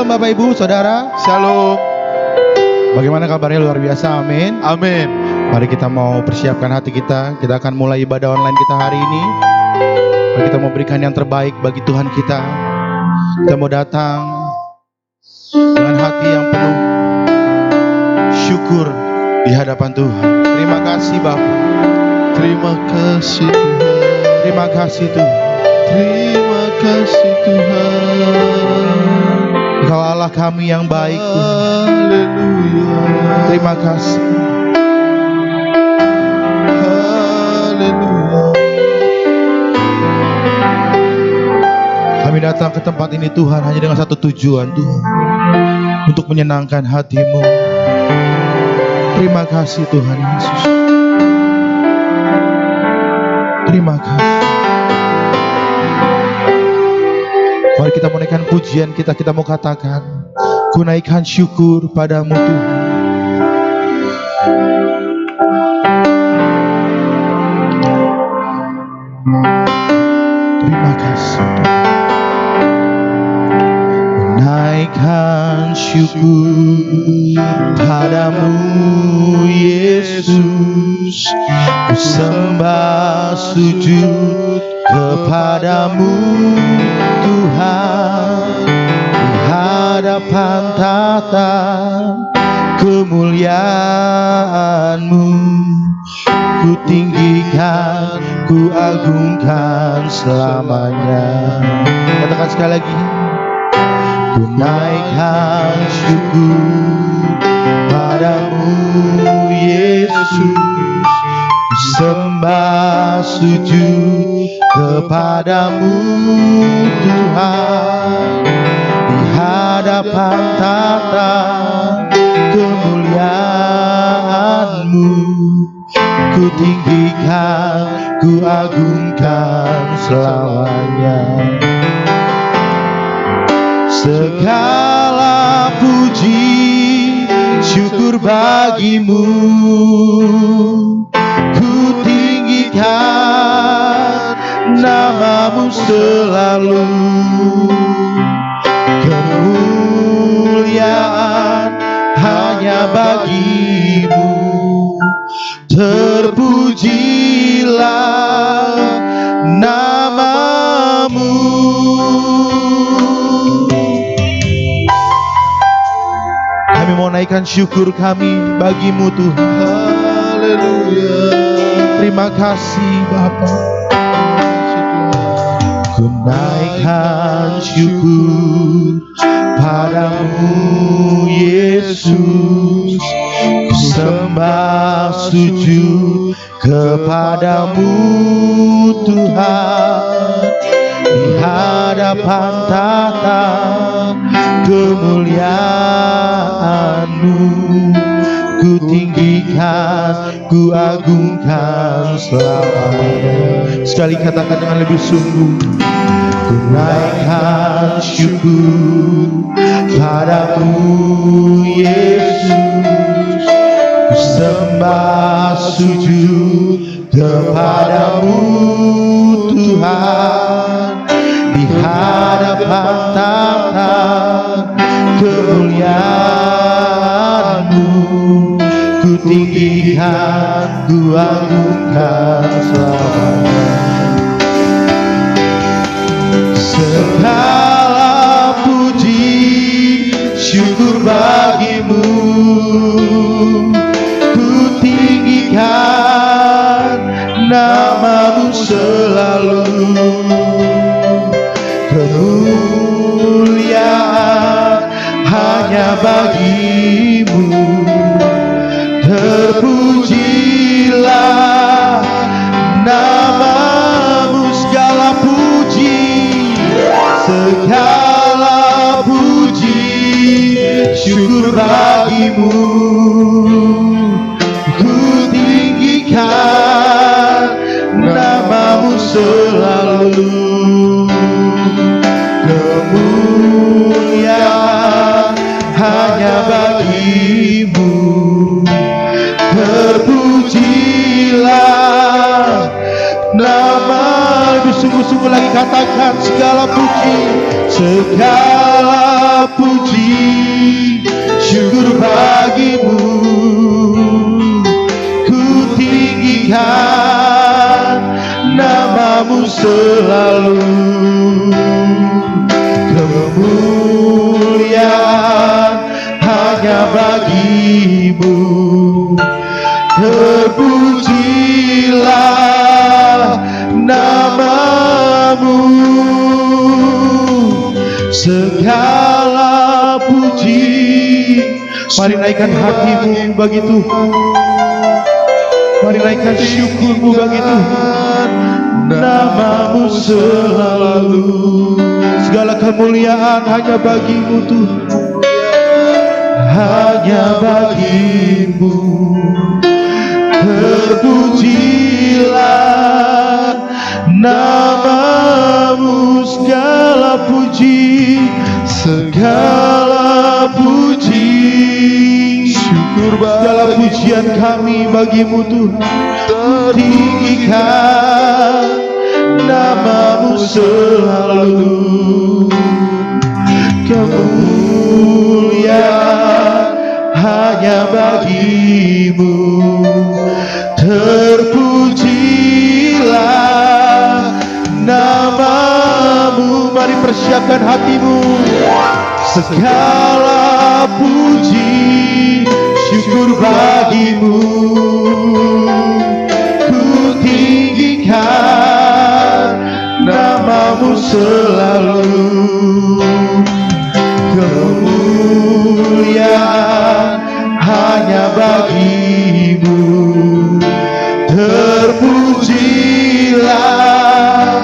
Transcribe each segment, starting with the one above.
Shalom Bapak Ibu, Saudara. Shalom. Bagaimana kabarnya? Luar biasa, amin. Amin. Mari kita mau persiapkan hati kita. Kita akan mulai ibadah online kita hari ini. Mari kita mau berikan yang terbaik bagi Tuhan kita. Kita mau datang dengan hati yang penuh syukur di hadapan Tuhan. Terima kasih Bapak. Terima kasih Tuhan. Terima kasih Tuhan. Terima kasih Tuhan. Engkau Allah kami yang baik Tuhan. Haleluya. Terima kasih. Haleluya. Kami datang ke tempat ini Tuhan hanya dengan satu tujuan Tuhan, untuk menyenangkan hati-Mu. Terima kasih Tuhan Yesus. Terima kasih. Mari kita menaikkan pujian kita, kita mau katakan, ku naikkan syukur padamu Tuhan. Terima kasih Tuhan. Naikkan syukur padamu Yesus, ku sembah sujud kepadamu Tuhan, di hadapan tata kemuliaan-Mu, ku tinggikan, ku agungkan selamanya. Katakan sekali lagi. Ku naikkan syukur padamu Yesus, ku sembah sujud kepadamu Tuhan, di hadapan tata kemuliaan-Mu, ku tinggikan, ku agungkan selamanya. Segala puji syukur bagimu, ku tinggikan namamu selalu. Kemuliaan hanya bagimu, terpujilah namamu. Kami mau naikkan syukur kami bagimu Tuhan. Haleluya. Terima kasih Bapa. Ku naikkan syukur padamu Yesus, ku sembah sujud kepadamu Tuhan, di hadapan tata kemuliaan-Mu, ku tinggikan, ku agungkan selamanya. Sekali katakan dengan lebih sungguh. Ku naikkan syukur padamu Yesus, ku sembah sujud kepadamu Tuhan, di hadapan tata kemuliaan-Mu, ku tinggikan, ku agungkan selamanya. Segala puji syukur bagimu, ku tinggikan namamu selalu. Kemuliaan hanya bagimu, terpujilah namamu. Segala puji syukur bagimu, ku tinggikan namamu selalu. Kemuliaan hanya bagimu, terpujilah nama. Sungguh-sungguh lagi katakan segala puji puji, syukur bagimu. Ku tinggikan namamu selalu. Kemuliaan hanya bagimu. Terpujilah namamu. Segala puji. Mari naikkan hatimu bagi Tuhan. Mari naikkan syukurmu bagi Tuhan. Namamu selalu. Segala kemuliaan hanya bagimu Tuhan. Hanya bagimu. Terpujilah namamu. Segala puji, segala puji, syukur segala pujian kami bagimu Tuhan. Tinggikan namamu selalu. Kemuliaan hanya bagimu. Terpujilah namamu. Mari persiapkan hatimu. Segala puji, syukur bagimu. Ku tinggikan namamu selalu. Kemuliaan hanya bagimu. Terpujilah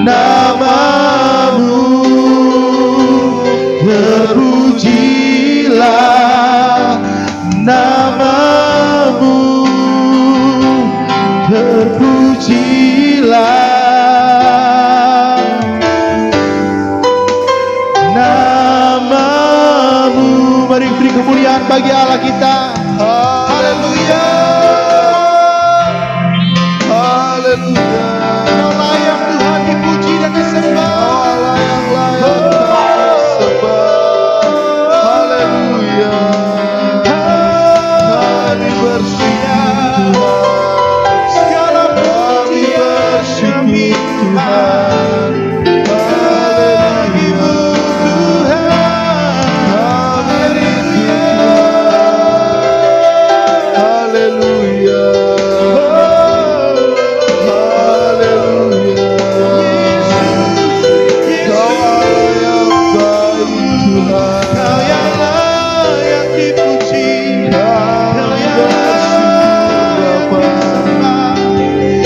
namamu. Terpujilah namamu. Terpujilah namamu. Mari beri kemuliaan bagi Allah kita. Haleluya. Haleluya. Kau layak Tuhan dipuji dan disembah. Haleluya. Kami bersyukur Tuhan. Segala Kami bersyukur Tuhan. bagimu Tuhan. Haleluya. Haleluya. Kau Allah yang baik Tuhan. Kau yang layak dipuji. Kau yang layak disembah.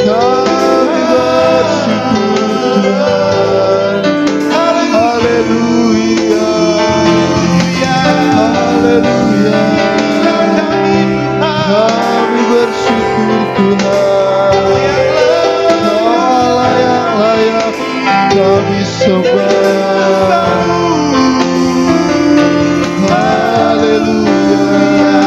Kami bersyukur Tuhan. Haleluya. Haleluya. Kami bersyukur Tuhan. Kau Allah yang layak kami sembah. Haleluya.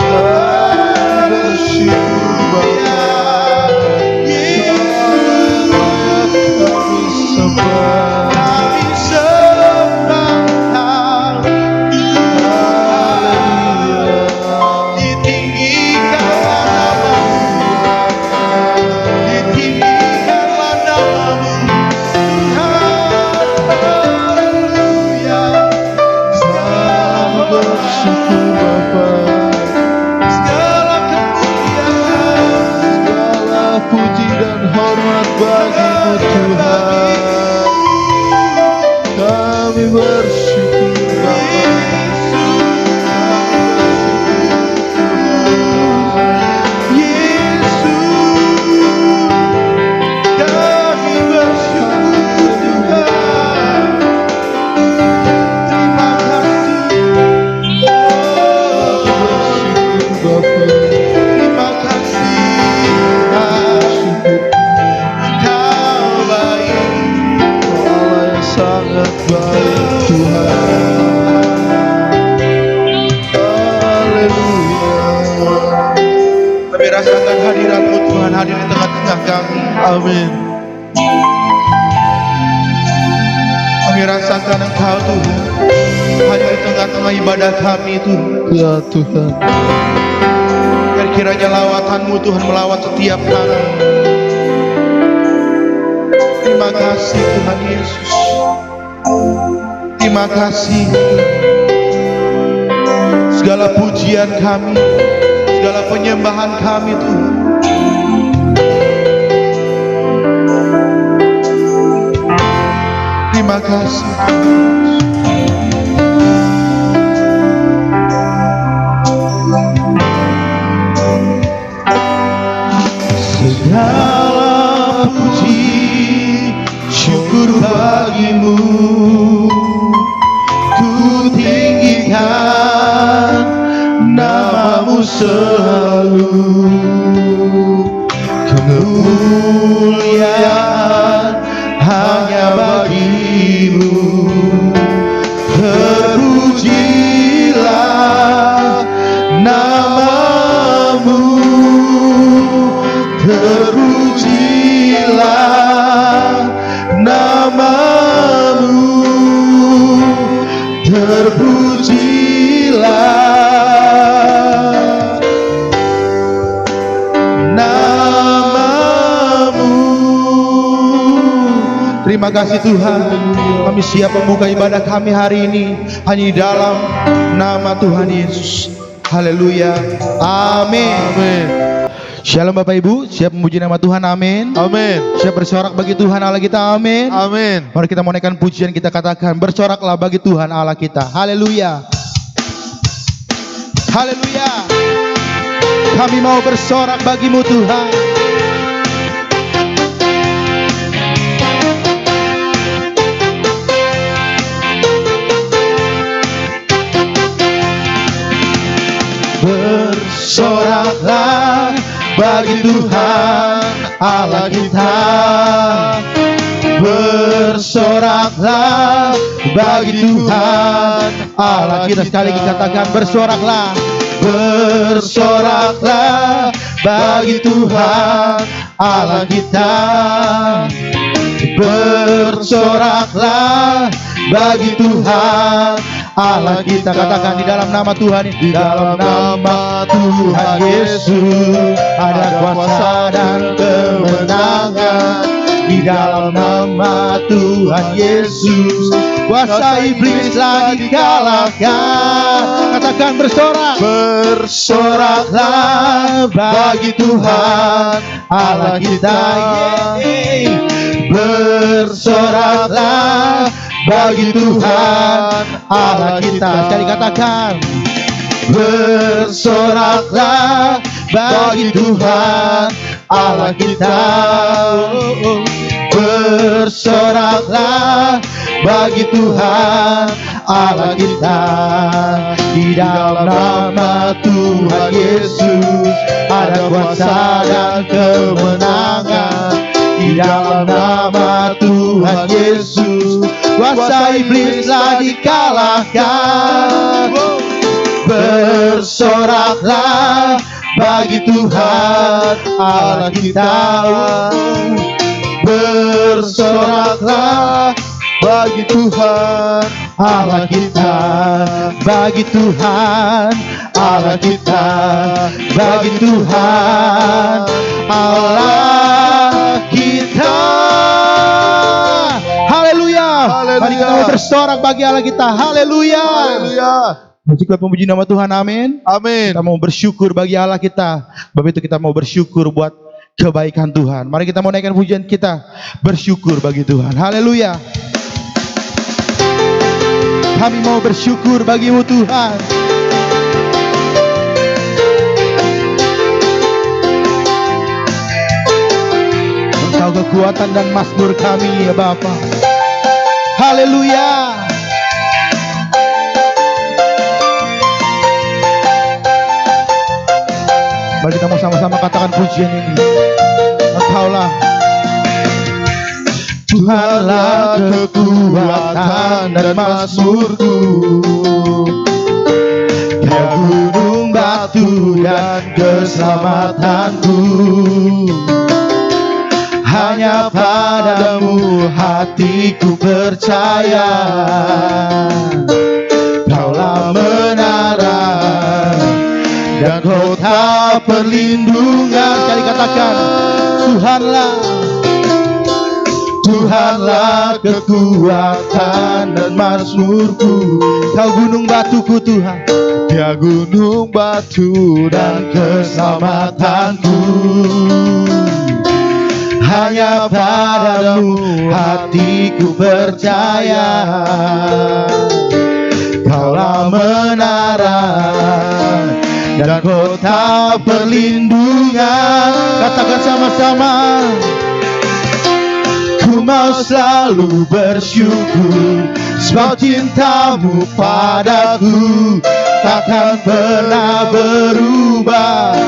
Kami bersyukur Bapa. Kami sembah. Kami sembah Haleluya. ditinggikanlah namamu. Ditinggikanlah namamu Tuhan. Haleluya. Kami bersyukur Bapa. Segala kemuliaan, Segala puji dan hormat bagimu Tuhan. Kami bersyukur Bapa. Yesus, kami bersyukur Tuhan. Terima kasih, Bersyukur Bapa. terima kasih Tuhan. Kau baik. Allah yang sangat baik Tuhan. Haleluya. Kami rasakan hadirat-Mu Tuhan hadir di tengah-tengah kami. Amin. Kami rasakan Engkau Tuhan, hanya di tengah-tengah ibadah kami Tuhan. Ya Tuhan. Biar kiranya lawatan-Mu Tuhan melawat setiap kami. Terima kasih Tuhan Yesus. Terima kasih. Segala pujian kami, segala penyembahan kami Tuhan. Terima kasih. Segala puji syukur bagimu, ku tinggikan namamu selalu. Kemuliaan hanya bagimu, terpujilah namamu, terpujilah namamu, terpujilah namamu. Terima kasih Tuhan, kami siap membuka ibadah kami hari ini hanya di dalam nama Tuhan Yesus. Haleluya, amin. Amin. Shalom Bapak Ibu, siap memuji nama Tuhan, amin. Amin. Siap bersorak bagi Tuhan Allah kita, amin. Amin. Mari kita mau naikkan pujian, kita katakan bersoraklah bagi Tuhan Allah kita. Haleluya. Haleluya. Kami mau bersorak bagimu Tuhan. Bersoraklah bagi Tuhan Allah kita. Bersoraklah bagi Tuhan Allah kita. Sekali lagi katakan bersoraklah. Bersoraklah bagi Tuhan Allah kita. Bersoraklah bagi Tuhan Allah kita. Katakan di dalam nama Tuhan, di dalam nama Tuhan Yesus ada kuasa dan kemenangan. Di dalam nama Tuhan Yesus kuasa iblis telah dikalahkan. Katakan bersorak. Bersoraklah bagi Tuhan Allah kita. Bersoraklah bagi Tuhan Allah kita. Sekali katakan. Bersoraklah bagi Tuhan Allah kita. Bersoraklah bagi Tuhan Allah kita. Di dalam nama Tuhan Yesus ada kuasa dan kemenangan. Di dalam nama Tuhan Yesus kuasa iblis telah dikalahkan. Bersoraklah bagi Tuhan Allah kita. Bersoraklah bagi Tuhan Allah kita. Bagi Tuhan Allah kita. Bagi Tuhan Allah kita. Haleluya. Mari kita bersorak bagi Allah kita. Haleluya. Haleluya. Cukup memuji nama Tuhan, amin. Amin. Kita mau bersyukur bagi Allah kita. Sebab itu kita mau bersyukur buat kebaikan Tuhan. Mari kita mau naikkan pujian kita, bersyukur bagi Tuhan. Haleluya. Kami mau bersyukur bagimu Tuhan. Engkau kekuatan dan mazmur kami ya Bapa. Haleluya. Mari kita mau sama-sama katakan pujian ini. Engkaulah Tuhanlah kekuatan dan mazmurku. Dia gunung batu dan keselamatanku. hanya padamu hatiku percaya. Kaulah menara dan kota perlindungan. Sekali katakan, Tuhanlah kekuatan dan mazmurku. Kau gunung batuku Tuhan, Dia gunung batu dan keselamatanku. Hanya padamu hatiku percaya. Kaulah menara dan kota perlindungan. Katakan sama-sama. Ku mau selalu bersyukur, sebab cintamu padaku takkan pernah berubah.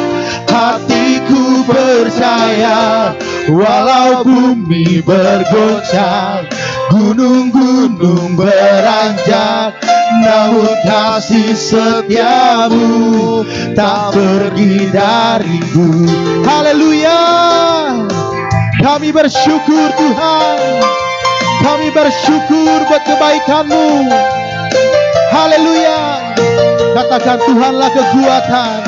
Hatiku percaya, walau bumi bergoncang, gunung-gunung beranjak, namun kasih setiamu tak pergi dariku. Haleluya. Kami bersyukur Tuhan, kami bersyukur buat kebaikan-Mu. Haleluya. Katakan, Tuhanlah kekuatan,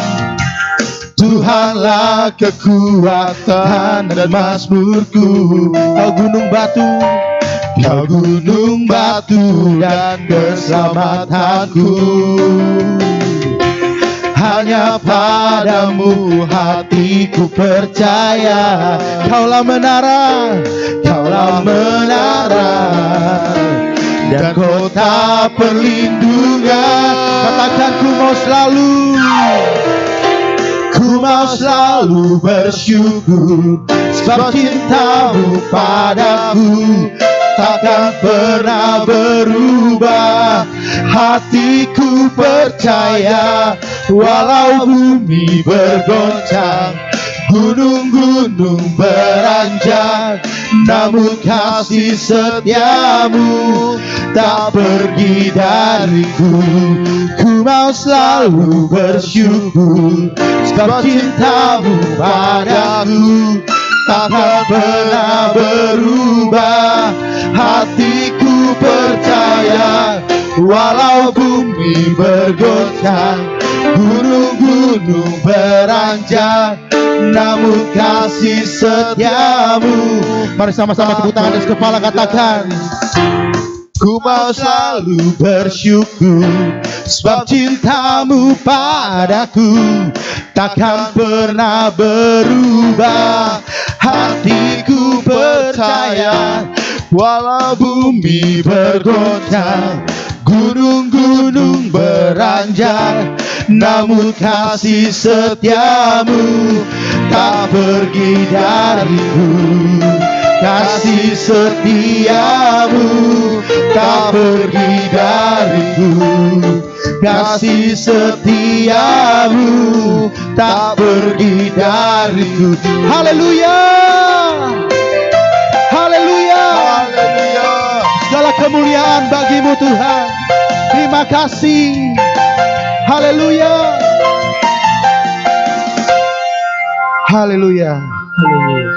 Tuhanlah kekuatan dan mazmurku. Kau gunung batu, Kau gunung batu dan keselamatanku. Hanya padamu hatiku percaya. Kaulah menara, Kaulah menara dan kota perlindungan. Katakan, ku mau selalu bersyukur, sebab cintamu padaku takkan pernah berubah. Hatiku percaya, walau bumi bergoncang, gunung-gunung beranjak, namun kasih setiamu tak pergi dariku. Ku mau selalu bersyukur, sebab cintamu padaku takkan pernah berubah. Hatiku percaya, walau bumi bergoncang, gunung-gunung beranjak, namun kasih setiamu. Mari sama-sama tepuk tangan di atas kepala, katakan, ku mau selalu bersyukur, sebab cintamu padaku takkan pernah berubah. Hatiku percaya, walau bumi bergoncang, gunung-gunung beranjak, namun kasih setiamu tak pergi dariku. Kasih setiamu tak pergi dariku. Kasih setiamu tak pergi dariku. Haleluya, haleluya, Haleluya. segala kemuliaan bagimu Tuhan. Terima kasih. Haleluya, haleluya, haleluya.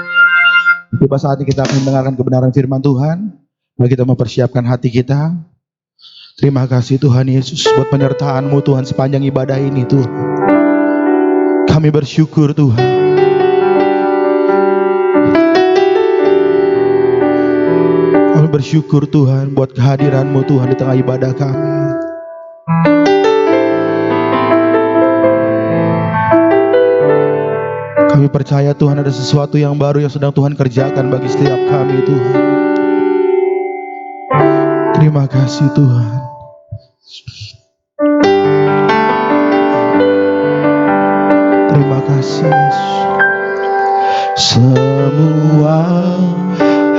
Tiba saatnya kita akan mendengarkan kebenaran firman Tuhan. Mari kita mempersiapkan hati kita. Terima kasih Tuhan Yesus buat penyertaan-Mu Tuhan sepanjang ibadah ini Tuhan. Kami bersyukur Tuhan. Kami bersyukur Tuhan buat kehadiran-Mu Tuhan di tengah ibadah kami. Kami percaya Tuhan ada sesuatu yang baru yang sedang Tuhan kerjakan bagi setiap kami Tuhan. Terima kasih Tuhan. Terima kasih Yesus. Semua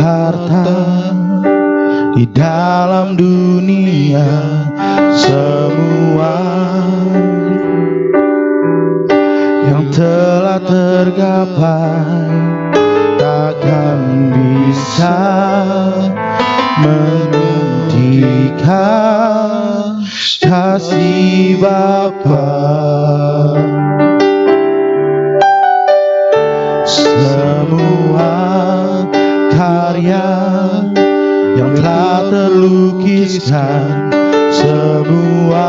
harta di dalam dunia, semua yang telah tergapai takkan bisa menghentikan kasih Bapa. Semua terlukiskan semua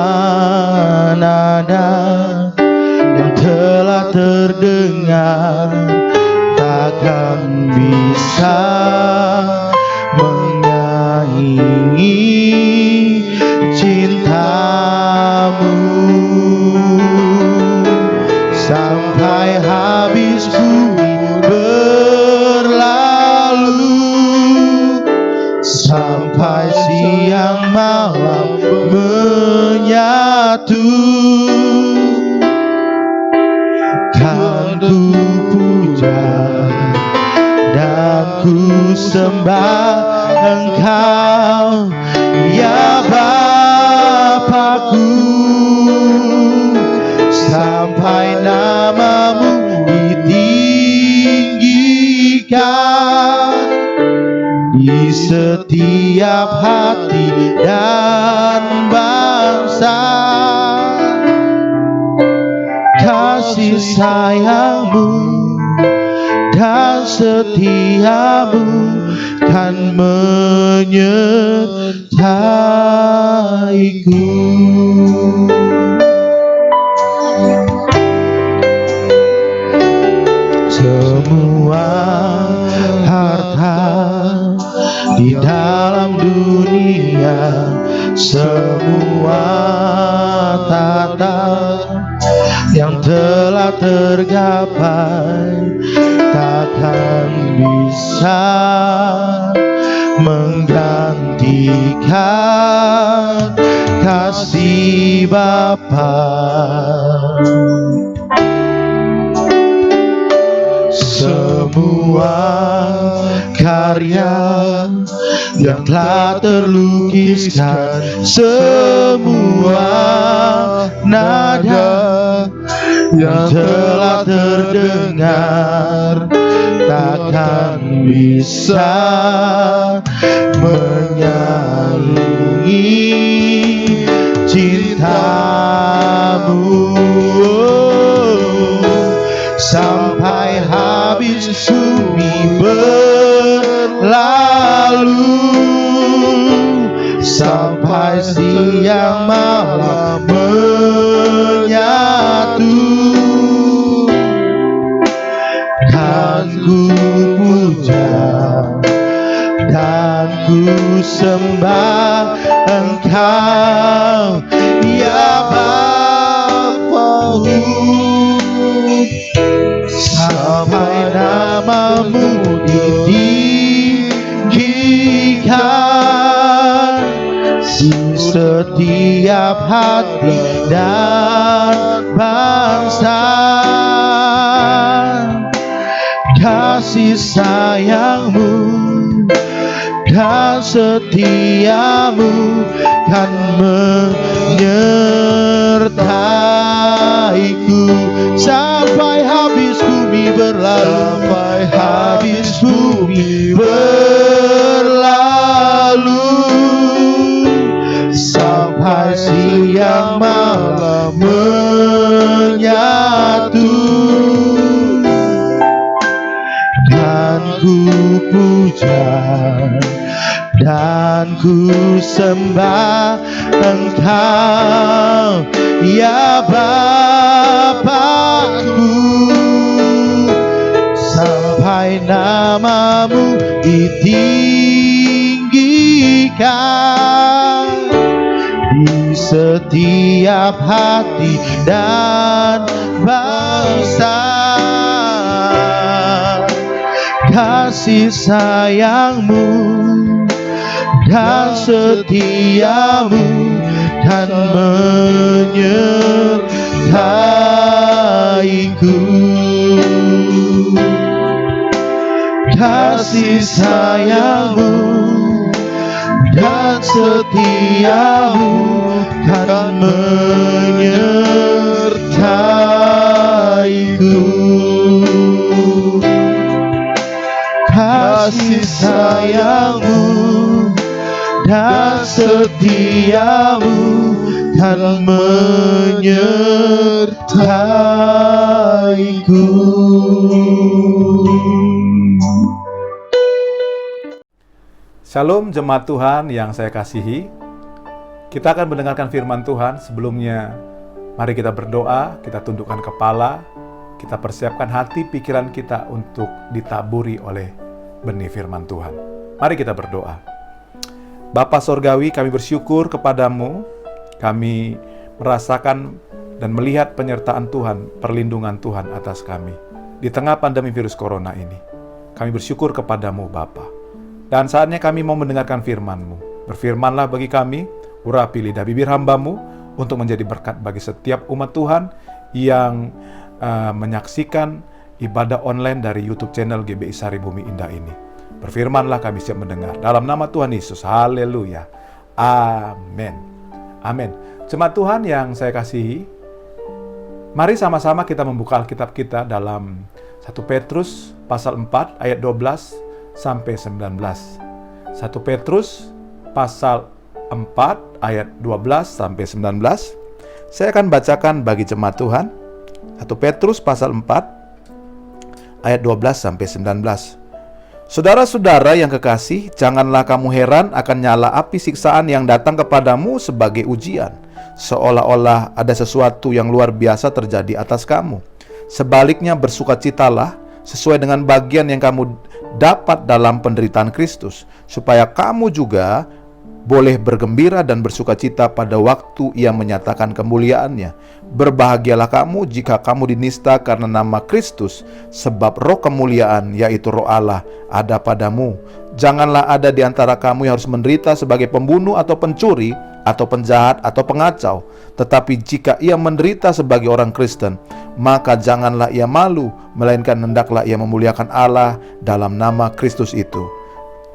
nada yang telah terdengar, takkan bisa menyaingi cintamu. Sampai habis bumi berlalu, sampai siang malam menyatu, kan ku puja dan ku sembah Engkau, ya Bapakku. Sampai namamu ditinggikan di setiap hati dan bangsa. Kasih sayangmu dan setiamu kan menyertaiku. Semua harta di dalam dunia, semua tata yang telah tergapai, takkan bisa menggantikan kasih Bapa. Semua karya yang telah terlukiskan, semua nada yang telah terdengar, takkan bisa menyaingi cintamu. Sampai habis bumi berlalu, sampai siang malam menyatu, kan ku puja dan ku sembah Engkau, ya Bapakku. Sampai namamu ditinggikan di setiap hati dan bangsa. Kasih sayangmu dan setiamu kan menyertaiku. Sampai habis bumi berlalu, sampai habis bumi berlalu, sampai siang malam menyatu, dan ku puja dan ku sembah Engkau, ya Bapakku. Sampai namamu ditinggikan di setiap hati dan bangsa. Kasih sayangmu dan setiamu kan menyertaiku. Kasih sayangmu dan setiamu kan menyertaiku. Kasih sayangmu dan setiamu kan menyertaiku. Shalom jemaat Tuhan yang saya kasihi. Kita akan mendengarkan firman Tuhan. Sebelumnya, mari kita berdoa, kita tundukkan kepala, kita persiapkan hati pikiran kita untuk ditaburi oleh benih firman Tuhan. Mari kita berdoa. Bapa Sorgawi, kami bersyukur kepadamu. Kami merasakan dan melihat penyertaan Tuhan, perlindungan Tuhan atas kami di tengah pandemi virus corona ini. Kami bersyukur kepadamu Bapa. Dan saatnya kami mau mendengarkan firman-Mu. Berfirmanlah bagi kami, urapi lidah bibir hamba-Mu untuk menjadi berkat bagi setiap umat Tuhan yang menyaksikan ibadah online dari YouTube channel GBI Sari Bumi Indah ini. Berfirmanlah, kami siap mendengar. Dalam nama Tuhan Yesus, haleluya. Amin. Amin. Jemaat Tuhan yang saya kasihi, mari sama-sama kita membuka Alkitab kita dalam 1 Petrus pasal 4 ayat 12 sampai 19. 1 Petrus pasal 4 ayat 12 sampai 19. Saya akan bacakan bagi jemaat Tuhan. 1 Petrus pasal 4 ayat 12 sampai 19. Saudara-saudara yang kekasih, janganlah kamu heran akan nyala api siksaan yang datang kepadamu sebagai ujian, seolah-olah ada sesuatu yang luar biasa terjadi atas kamu. Sebaliknya bersukacitalah sesuai dengan bagian yang kamu dapat dalam penderitaan Kristus, supaya kamu juga boleh bergembira dan bersukacita pada waktu Ia menyatakan kemuliaannya. Berbahagialah kamu jika kamu dinista karena nama Kristus, sebab roh kemuliaan, yaitu roh Allah, ada padamu. Janganlah ada di antara kamu yang harus menderita sebagai pembunuh atau pencuri, atau penjahat, atau pengacau. Tetapi jika ia menderita sebagai orang Kristen, maka janganlah ia malu, melainkan hendaklah ia memuliakan Allah dalam nama Kristus itu.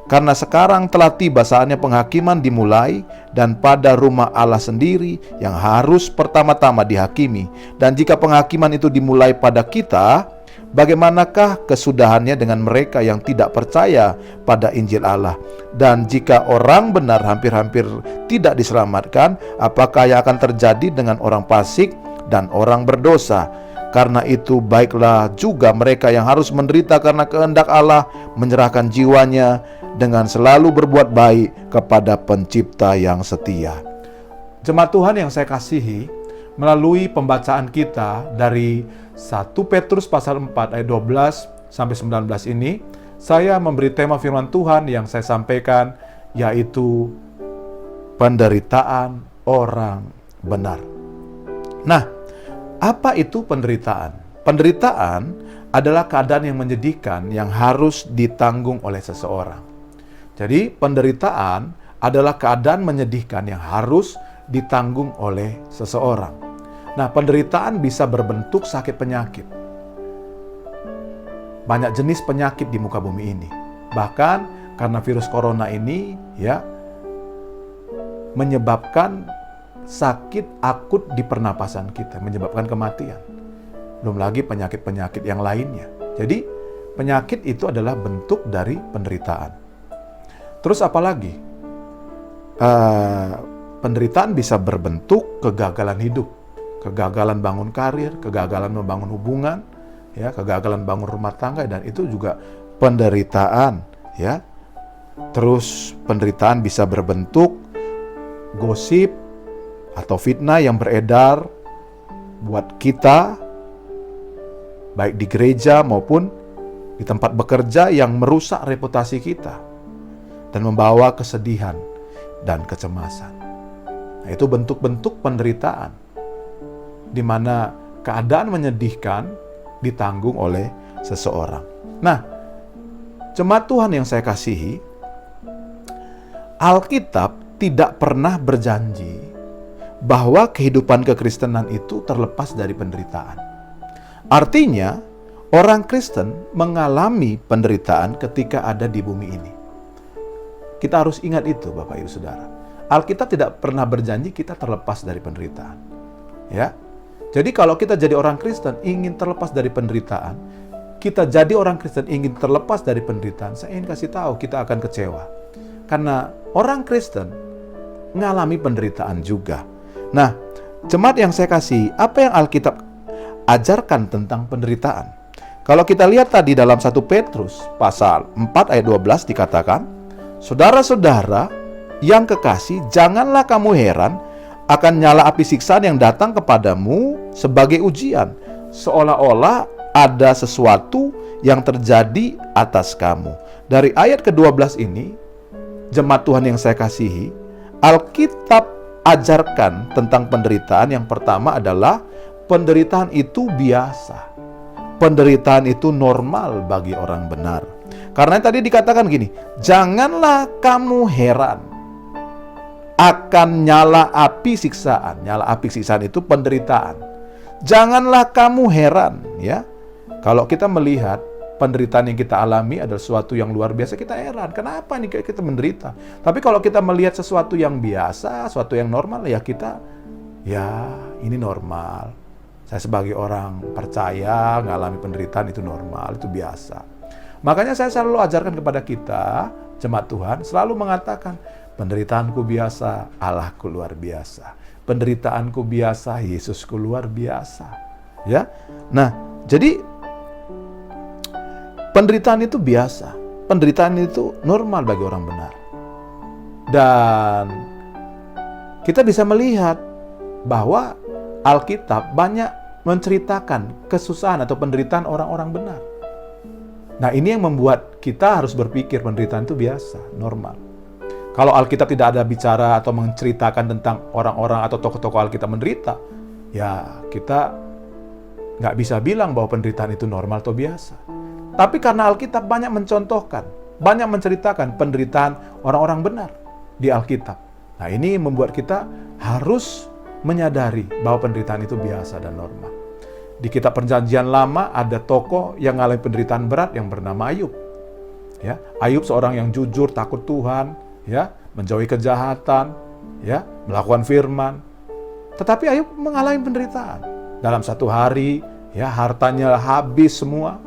Karena sekarang telah tiba saatnya penghakiman dimulai, dan pada rumah Allah sendiri yang harus pertama-tama dihakimi. Dan jika penghakiman itu dimulai pada kita, bagaimanakah kesudahannya dengan mereka yang tidak percaya pada Injil Allah? Dan jika orang benar hampir-hampir tidak diselamatkan, apakah yang akan terjadi dengan orang fasik dan orang berdosa? Karena itu baiklah juga mereka yang harus menderita karena kehendak Allah menyerahkan jiwanya dengan selalu berbuat baik kepada Pencipta yang setia. Jemaat Tuhan yang saya kasihi, melalui pembacaan kita dari 1 Petrus pasal 4 ayat 12 sampai 19 ini, saya memberi tema firman Tuhan yang saya sampaikan, yaitu penderitaan orang benar. Nah, apa itu penderitaan? Penderitaan adalah keadaan yang menyedihkan yang harus ditanggung oleh seseorang. Jadi, penderitaan adalah keadaan menyedihkan yang harus ditanggung oleh seseorang. Nah, penderitaan bisa berbentuk sakit penyakit. Banyak jenis penyakit di muka bumi ini. Bahkan karena virus corona ini menyebabkan sakit akut di pernapasan kita, menyebabkan kematian. Belum lagi penyakit-penyakit yang lainnya. Jadi, penyakit itu adalah bentuk dari penderitaan. Terus apa lagi? Penderitaan bisa berbentuk kegagalan hidup, kegagalan bangun karir, kegagalan membangun hubungan, kegagalan bangun rumah tangga, dan itu juga penderitaan, Terus penderitaan bisa berbentuk gosip atau fitnah yang beredar buat kita, baik di gereja maupun di tempat bekerja, yang merusak reputasi kita dan membawa kesedihan dan kecemasan. Nah, itu bentuk-bentuk penderitaan di mana keadaan menyedihkan ditanggung oleh seseorang. Nah, jemaat Tuhan yang saya kasihi, Alkitab tidak pernah berjanji bahwa kehidupan kekristenan itu terlepas dari penderitaan. Artinya, orang Kristen mengalami penderitaan ketika ada di bumi ini. Kita harus ingat itu, Bapak Ibu Saudara. Alkitab tidak pernah berjanji kita terlepas dari penderitaan. Jadi kalau kita jadi orang Kristen ingin terlepas dari penderitaan, kita jadi orang Kristen ingin terlepas dari penderitaan, saya ingin kasih tahu kita akan kecewa. Karena orang Kristen mengalami penderitaan juga. Nah, jemaat yang saya kasih, apa yang Alkitab ajarkan tentang penderitaan? Kalau kita lihat tadi dalam 1 Petrus pasal 4 ayat 12 dikatakan, Saudara-saudara yang kekasih, janganlah kamu heran akan nyala api siksaan yang datang kepadamu sebagai ujian, seolah-olah ada sesuatu yang terjadi atas kamu. Dari ayat ke-12 ini, jemaat Tuhan yang saya kasihi, Alkitab ajarkan tentang penderitaan. Yang pertama adalah penderitaan itu biasa. Penderitaan itu normal bagi orang benar. Karena tadi dikatakan gini, janganlah kamu heran akan nyala api siksaan. Nyala api siksaan itu penderitaan. Janganlah kamu heran, ya. Kalau kita melihat penderitaan yang kita alami adalah sesuatu yang luar biasa, kita heran. Kenapa nih kita menderita? Tapi kalau kita melihat sesuatu yang biasa, sesuatu yang normal, ya kita, ya ini normal. Saya sebagai orang percaya, ngalami penderitaan itu normal, itu biasa. Makanya saya selalu ajarkan kepada kita, jemaat Tuhan, selalu mengatakan, penderitaanku biasa, Allahku luar biasa. Penderitaanku biasa, Yesusku luar biasa. Ya, nah, jadi penderitaan itu biasa. Penderitaan itu normal bagi orang benar. Dan kita bisa melihat bahwa Alkitab banyak menceritakan kesusahan atau penderitaan orang-orang benar. Nah, ini yang membuat kita harus berpikir penderitaan itu biasa, normal. Kalau Alkitab tidak ada bicara atau menceritakan tentang orang-orang atau tokoh-tokoh Alkitab menderita, ya kita nggak bisa bilang bahwa penderitaan itu normal atau biasa. Tapi karena Alkitab banyak mencontohkan, banyak menceritakan penderitaan orang-orang benar di Alkitab. Nah, ini membuat kita harus menyadari bahwa penderitaan itu biasa dan normal. Di kitab Perjanjian Lama ada tokoh yang mengalami penderitaan berat yang bernama Ayub. Ya, Ayub seorang yang jujur, takut Tuhan, ya, menjauhi kejahatan, ya, melakukan firman. Tetapi Ayub mengalami penderitaan. Dalam satu hari, ya, hartanya habis semua.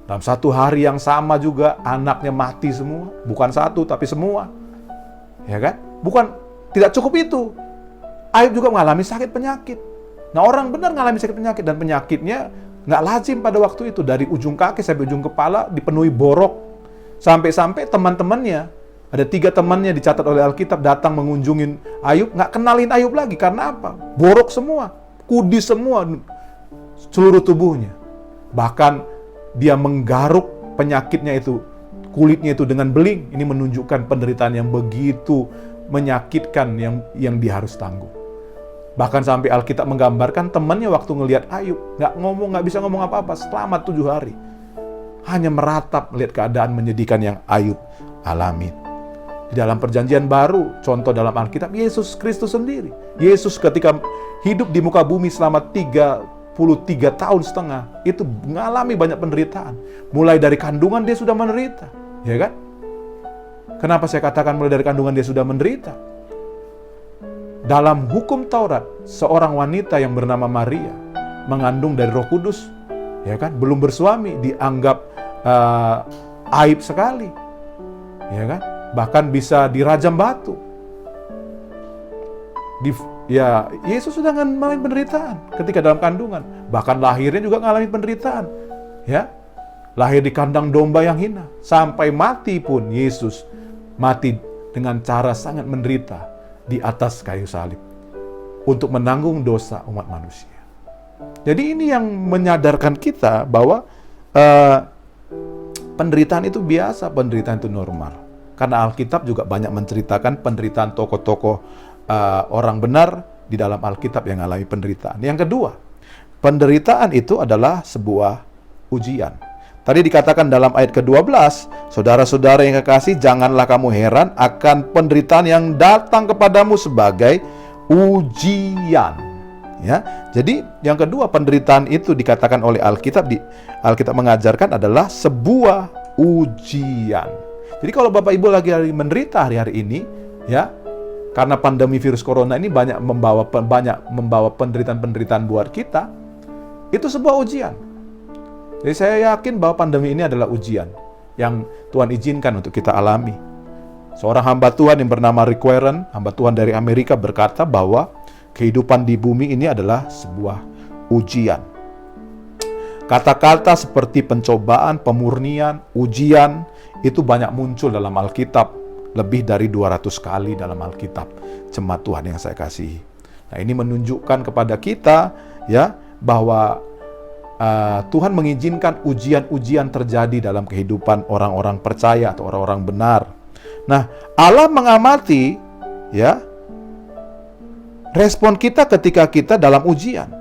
Dalam satu hari yang sama juga anaknya mati semua, bukan satu tapi semua. Ya kan? Bukan, tidak cukup itu. Ayub juga mengalami sakit penyakit. Nah, orang benar mengalami sakit penyakit, dan penyakitnya nggak lazim pada waktu itu. Dari ujung kaki sampai ujung kepala dipenuhi borok. Sampai-sampai teman-temannya, ada 3 temannya dicatat oleh Alkitab, datang mengunjungin Ayub, nggak kenalin Ayub lagi. Karena apa? Borok semua, kudis semua seluruh tubuhnya. Bahkan dia menggaruk penyakitnya itu, kulitnya itu dengan beling. Ini menunjukkan penderitaan yang begitu menyakitkan yang dia harus tanggung. Bahkan sampai Alkitab menggambarkan temannya waktu ngelihat Ayub, nggak bisa ngomong apa-apa selama 7 hari. Hanya meratap melihat keadaan menyedihkan yang Ayub alami. Di dalam Perjanjian Baru, contoh dalam Alkitab, Yesus Kristus sendiri. Yesus ketika hidup di muka bumi selama 33 tahun setengah, itu mengalami banyak penderitaan. Mulai dari kandungan dia sudah menderita, ya kan? Kenapa saya katakan mulai dari kandungan dia sudah menderita? Dalam hukum Taurat, seorang wanita yang bernama Maria mengandung dari Roh Kudus, ya kan, belum bersuami, dianggap aib sekali, ya kan, bahkan bisa dirajam batu. Yesus sudah mengalami penderitaan ketika dalam kandungan, bahkan lahirnya juga mengalami penderitaan, ya, lahir di kandang domba yang hina, sampai mati pun Yesus mati dengan cara sangat menderita di atas kayu salib untuk menanggung dosa umat manusia. Jadi ini yang menyadarkan kita bahwa penderitaan itu biasa, penderitaan itu normal. Karena Alkitab juga banyak menceritakan penderitaan tokoh-tokoh orang benar di dalam Alkitab yang mengalami penderitaan. Yang kedua, penderitaan itu adalah sebuah ujian. Tadi dikatakan dalam ayat ke-12, saudara-saudara yang kekasih, janganlah kamu heran akan penderitaan yang datang kepadamu sebagai ujian. Ya, jadi yang kedua, penderitaan itu dikatakan oleh Alkitab mengajarkan adalah sebuah ujian. Jadi kalau Bapak Ibu lagi menderita hari-hari ini, ya, karena pandemi virus corona ini banyak membawa penderitaan-penderitaan buat kita, itu sebuah ujian. Jadi saya yakin bahwa pandemi ini adalah ujian yang Tuhan izinkan untuk kita alami. Seorang hamba Tuhan yang bernama Rick Warren, hamba Tuhan dari Amerika, berkata bahwa kehidupan di bumi ini adalah sebuah ujian. Kata-kata seperti pencobaan, pemurnian, ujian, itu banyak muncul dalam Alkitab Lebih dari 200 kali dalam Alkitab, jemaat Tuhan yang saya kasihi. Nah, ini menunjukkan kepada kita ya bahwa Tuhan mengizinkan ujian-ujian terjadi dalam kehidupan orang-orang percaya atau orang-orang benar. Nah, Allah mengamati ya respon kita ketika kita dalam ujian.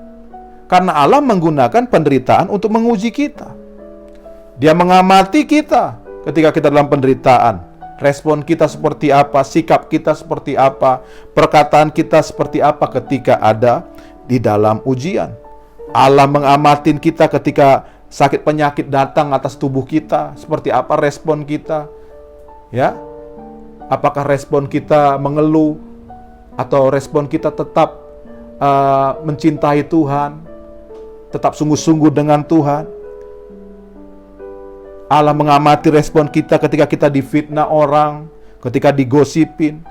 Karena Allah menggunakan penderitaan untuk menguji kita. Dia mengamati kita ketika kita dalam penderitaan. Respon kita seperti apa, sikap kita seperti apa, perkataan kita seperti apa ketika ada di dalam ujian. Allah mengamatin kita ketika sakit penyakit datang atas tubuh kita, seperti apa respon kita. Ya. Apakah respon kita mengeluh atau respon kita tetap mencintai Tuhan, tetap sungguh-sungguh dengan Tuhan. Allah mengamati respon kita ketika kita difitnah orang, ketika digosipin.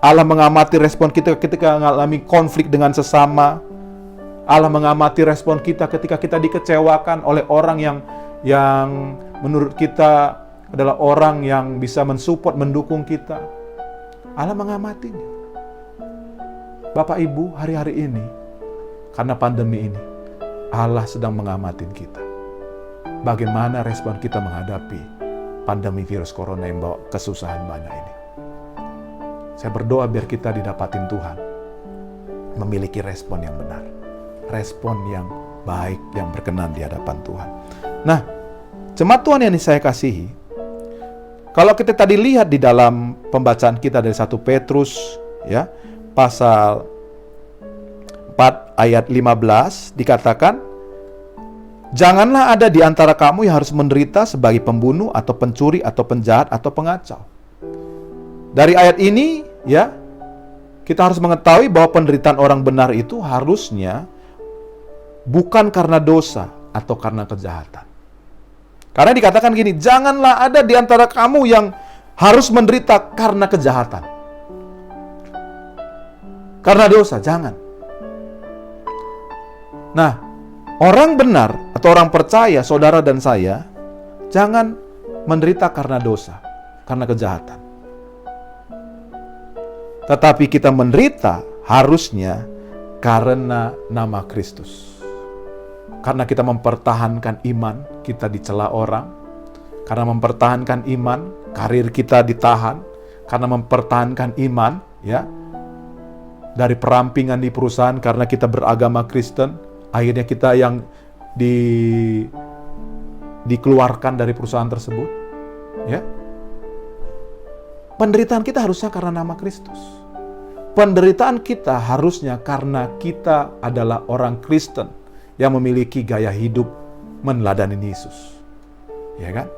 Allah mengamati respon kita ketika mengalami konflik dengan sesama. Allah mengamati respon kita ketika kita dikecewakan oleh orang yang menurut kita adalah orang yang bisa mensupport, mendukung kita. Allah mengamatinya. Bapak Ibu, hari-hari ini, karena pandemi ini, Allah sedang mengamatin kita. Bagaimana respon kita menghadapi pandemi virus corona yang bawa kesusahan banyak ini. Saya berdoa biar kita didapatin Tuhan memiliki respon yang benar, respon yang baik, yang berkenan di hadapan Tuhan. Nah, jemaat Tuhan yang saya kasihi, kalau kita tadi lihat di dalam pembacaan kita dari 1 Petrus ya, pasal 4 ayat 15 dikatakan, janganlah ada di antara kamu yang harus menderita sebagai pembunuh atau pencuri atau penjahat atau pengacau. Dari ayat ini ya, kita harus mengetahui bahwa penderitaan orang benar itu harusnya bukan karena dosa atau karena kejahatan. Karena dikatakan gini, janganlah ada di antara kamu yang harus menderita karena kejahatan. Karena dosa, jangan. Nah, orang benar atau orang percaya, saudara dan saya, jangan menderita karena dosa, karena kejahatan. Tetapi kita menderita harusnya karena nama Kristus. Karena kita mempertahankan iman, kita dicela orang. Karena mempertahankan iman, karir kita ditahan. Karena mempertahankan iman, ya, dari perampingan di perusahaan karena kita beragama Kristen. Akhirnya kita yang dikeluarkan dari perusahaan tersebut, ya. Penderitaan kita harusnya karena nama Kristus. Penderitaan kita harusnya karena kita adalah orang Kristen yang memiliki gaya hidup meneladani Yesus, ya kan?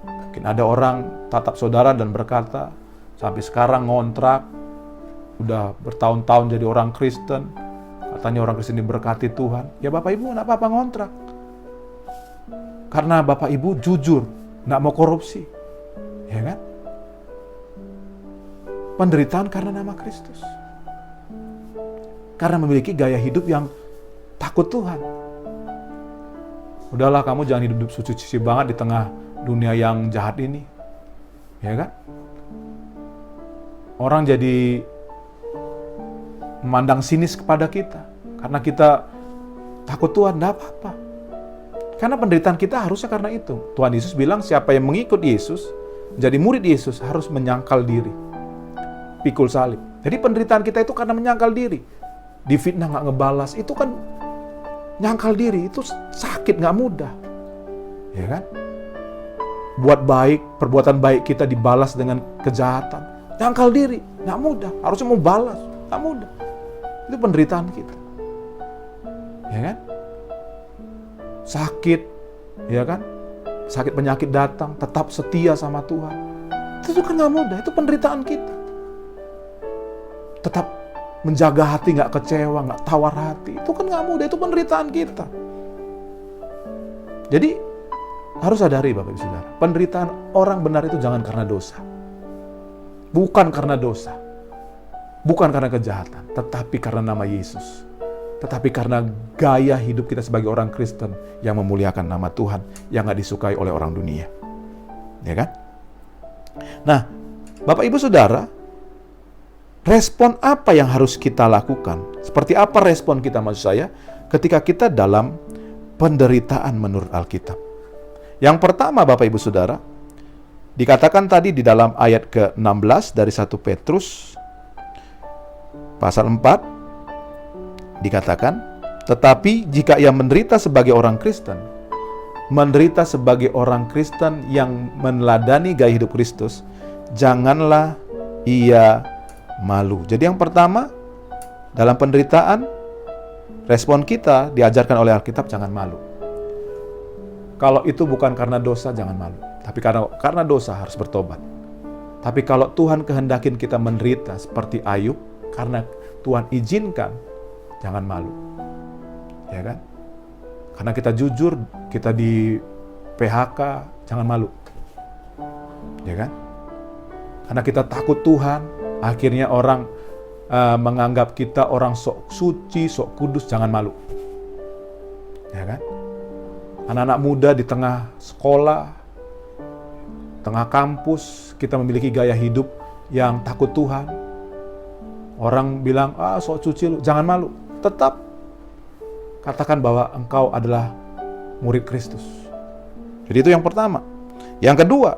Mungkin ada orang tatap saudara dan berkata, sampai sekarang ngontrak, udah bertahun-tahun jadi orang Kristen. Katanya orang Kristen diberkati Tuhan. Ya Bapak Ibu, nggak apa-apa ngontrak. Karena Bapak Ibu jujur, nggak mau korupsi. Ya kan? Penderitaan karena nama Kristus. Karena memiliki gaya hidup yang takut Tuhan. Udahlah, kamu jangan hidup suci-suci banget di tengah dunia yang jahat ini. Ya kan? Orang jadi memandang sinis kepada kita karena kita takut Tuhan. Tidak apa-apa, karena penderitaan kita harusnya karena itu. Tuhan Yesus bilang siapa yang mengikut Yesus, jadi murid Yesus, harus menyangkal diri, pikul salib. Jadi penderitaan kita itu karena menyangkal diri. Difitnah nggak ngebalas, itu kan nyangkal diri, itu sakit, nggak mudah, ya kan? Buat baik, perbuatan baik kita dibalas dengan kejahatan, nyangkal diri, nggak mudah. Harusnya mau balas, nggak mudah. Itu penderitaan kita, ya kan? Sakit, ya kan? Sakit penyakit datang, tetap setia sama Tuhan. Itu kan nggak mudah, itu penderitaan kita. Tetap menjaga hati, nggak kecewa, nggak tawar hati, itu kan nggak mudah, itu penderitaan kita. Jadi harus sadari Bapak Ibu Saudara, penderitaan orang benar itu jangan karena dosa, bukan karena dosa. Bukan karena kejahatan, tetapi karena nama Yesus. Tetapi karena gaya hidup kita sebagai orang Kristen yang memuliakan nama Tuhan, yang gak disukai oleh orang dunia. Ya kan? Nah, Bapak Ibu Saudara, respon apa yang harus kita lakukan? Seperti apa respon kita, maksud saya, ketika kita dalam penderitaan menurut Alkitab? Yang pertama, Bapak Ibu Saudara, dikatakan tadi di dalam ayat ke-16 dari 1 Petrus pasal 4, dikatakan, tetapi jika ia menderita sebagai orang Kristen yang meneladani gaya hidup Kristus, janganlah ia malu. Jadi yang pertama, dalam penderitaan, respon kita diajarkan oleh Alkitab, jangan malu. Kalau itu bukan karena dosa, jangan malu. Tapi karena dosa harus bertobat. Tapi kalau Tuhan kehendakin kita menderita seperti Ayub, karena Tuhan izinkan, jangan malu. Ya kan? Karena kita jujur, kita di PHK, jangan malu. Ya kan? Karena kita takut Tuhan, akhirnya orang menganggap kita orang sok suci, sok kudus, jangan malu. Ya kan? Anak-anak muda di tengah sekolah, tengah kampus, kita memiliki gaya hidup yang takut Tuhan. Orang bilang, sok suci lu, jangan malu. Tetap katakan bahwa engkau adalah murid Kristus. Jadi itu yang pertama. Yang kedua,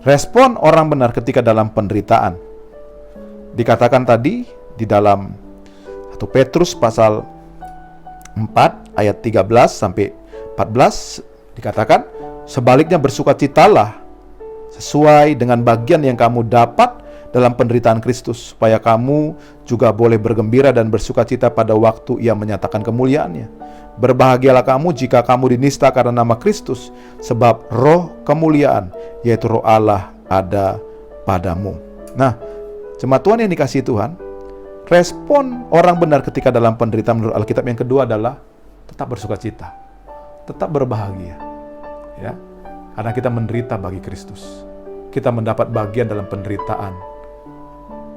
respon orang benar ketika dalam penderitaan. Dikatakan tadi di dalam 1 Petrus pasal 4 ayat 13 sampai 14 dikatakan, sebaliknya bersukacitalah sesuai dengan bagian yang kamu dapat dalam penderitaan Kristus, supaya kamu juga boleh bergembira dan bersukacita pada waktu Ia menyatakan kemuliaannya. Berbahagialah kamu jika kamu dinista karena nama Kristus, sebab roh kemuliaan, yaitu roh Allah, ada padamu. Nah, jemaat Tuhan yang dikasihi Tuhan, respon orang benar ketika dalam penderitaan menurut Alkitab yang kedua adalah tetap bersukacita, tetap berbahagia, ya, karena kita menderita bagi Kristus. Kita mendapat bagian dalam penderitaan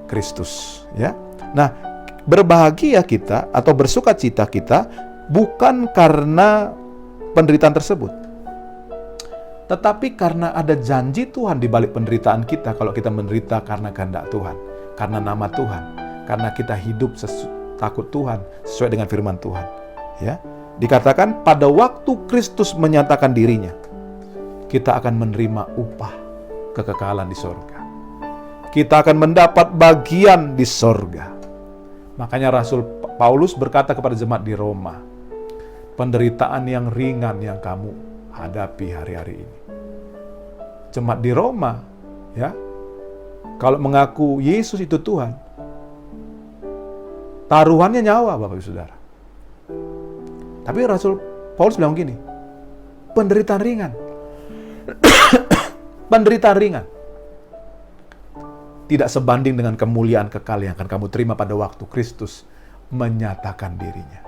Kristus, ya. Nah, berbahagia kita atau bersukacita kita bukan karena penderitaan tersebut, tetapi karena ada janji Tuhan di balik penderitaan kita. Kalau kita menderita karena kehendak Tuhan, karena nama Tuhan, karena kita hidup takut Tuhan sesuai dengan firman Tuhan, ya. Dikatakan pada waktu Kristus menyatakan dirinya, kita akan menerima upah kekekalan di sorga. Kita akan mendapat bagian di sorga. Makanya Rasul Paulus berkata kepada jemaat di Roma, penderitaan yang ringan yang kamu hadapi hari-hari ini. Jemaat di Roma, ya, kalau mengaku Yesus itu Tuhan, taruhannya nyawa, Bapak Ibu Saudara. Tapi Rasul Paulus bilang gini, penderitaan ringan. Penderitaan ringan tidak sebanding dengan kemuliaan kekal yang akan kamu terima pada waktu Kristus menyatakan dirinya.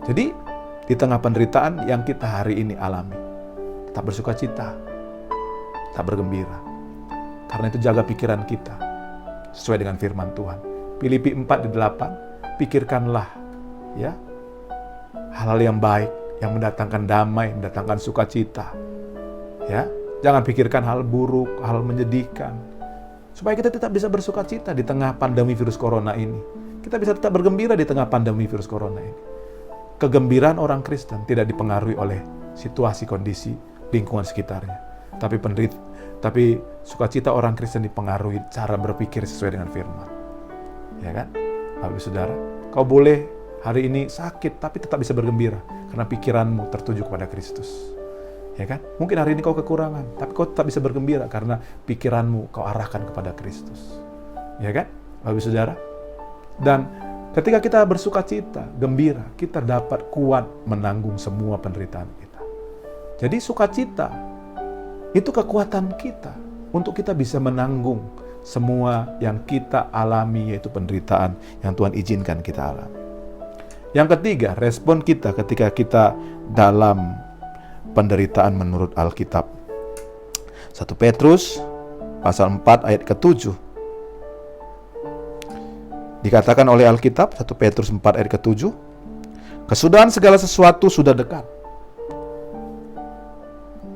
Jadi, di tengah penderitaan yang kita hari ini alami, tetap bersukacita, tetap bergembira. Karena itu jaga pikiran kita sesuai dengan firman Tuhan. Filipi 4:8, pikirkanlah, ya, hal-hal yang baik, yang mendatangkan damai, mendatangkan sukacita. Ya, jangan pikirkan hal buruk, hal menyedihkan. Supaya kita tetap bisa bersukacita di tengah pandemi virus corona ini. Kita bisa tetap bergembira di tengah pandemi virus corona ini. Kegembiraan orang Kristen tidak dipengaruhi oleh situasi kondisi lingkungan sekitarnya. Tapi sukacita orang Kristen dipengaruhi cara berpikir sesuai dengan firman. Ya kan? Bapak Saudara, kau boleh hari ini sakit tapi tetap bisa bergembira karena pikiranmu tertuju kepada Kristus. Ya kan? Mungkin hari ini kau kekurangan, tapi kau tetap bisa bergembira karena pikiranmu kau arahkan kepada Kristus. Ya kan? Bapak Saudara. Dan ketika kita bersukacita, gembira, kita dapat kuat menanggung semua penderitaan kita. Jadi sukacita itu kekuatan kita untuk kita bisa menanggung semua yang kita alami, yaitu penderitaan yang Tuhan izinkan kita alami. Yang ketiga, respon kita ketika kita dalam penderitaan menurut Alkitab. 1 Petrus pasal 4 ayat ke-7. Dikatakan oleh Alkitab, 1 Petrus 4 ayat ke-7, kesudahan segala sesuatu sudah dekat.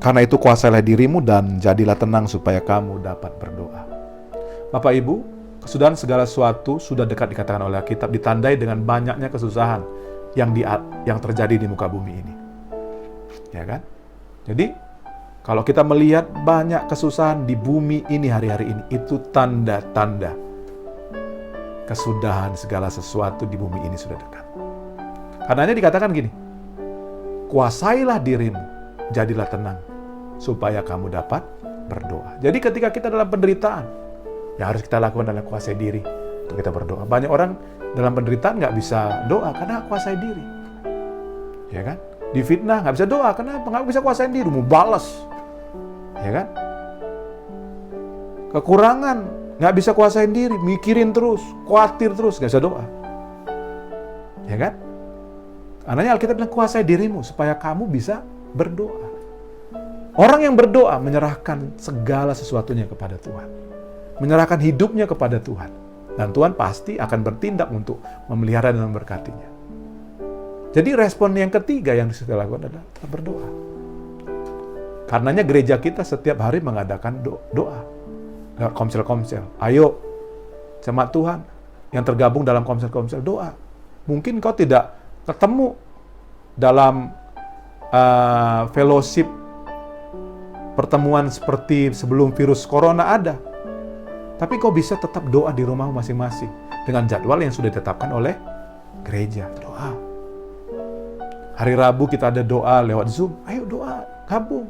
Karena itu kuasailah dirimu dan jadilah tenang supaya kamu dapat berdoa. Bapak Ibu, kesudahan segala sesuatu sudah dekat dikatakan oleh Alkitab, ditandai dengan banyaknya kesusahan yang terjadi di muka bumi ini. Ya kan? Jadi, kalau kita melihat banyak kesusahan di bumi ini hari-hari ini, itu tanda-tanda kesudahan segala sesuatu di bumi ini sudah dekat. Karenanya dikatakan gini, kuasailah dirimu, jadilah tenang, supaya kamu dapat berdoa. Jadi ketika kita dalam penderitaan, yang harus kita lakukan adalah kuasai diri untuk kita berdoa. Banyak orang dalam penderitaan nggak bisa doa karena kuasai diri. Ya kan? Difitnah nggak bisa doa karena nggak bisa kuasai diri, mau balas. Ya kan? Kekurangan nggak bisa kuasai diri, mikirin terus, khawatir terus, nggak bisa doa. Ya kan? Karenanya Alkitab bilang kuasai dirimu supaya kamu bisa berdoa. Orang yang berdoa menyerahkan segala sesuatunya kepada Tuhan. Menyerahkan hidupnya kepada Tuhan. Dan Tuhan pasti akan bertindak untuk memelihara dan memberkatinya. Jadi respon yang ketiga yang kita lakukan adalah berdoa. Karenanya gereja kita setiap hari mengadakan doa. Lewat komsel-komsel. Ayo, jemaat Tuhan yang tergabung dalam komsel-komsel, doa. Mungkin kau tidak ketemu dalam fellowship pertemuan seperti sebelum virus corona ada. Tapi kau bisa tetap doa di rumah masing-masing dengan jadwal yang sudah ditetapkan oleh gereja. Doa. Hari Rabu kita ada doa lewat Zoom. Ayo doa, gabung.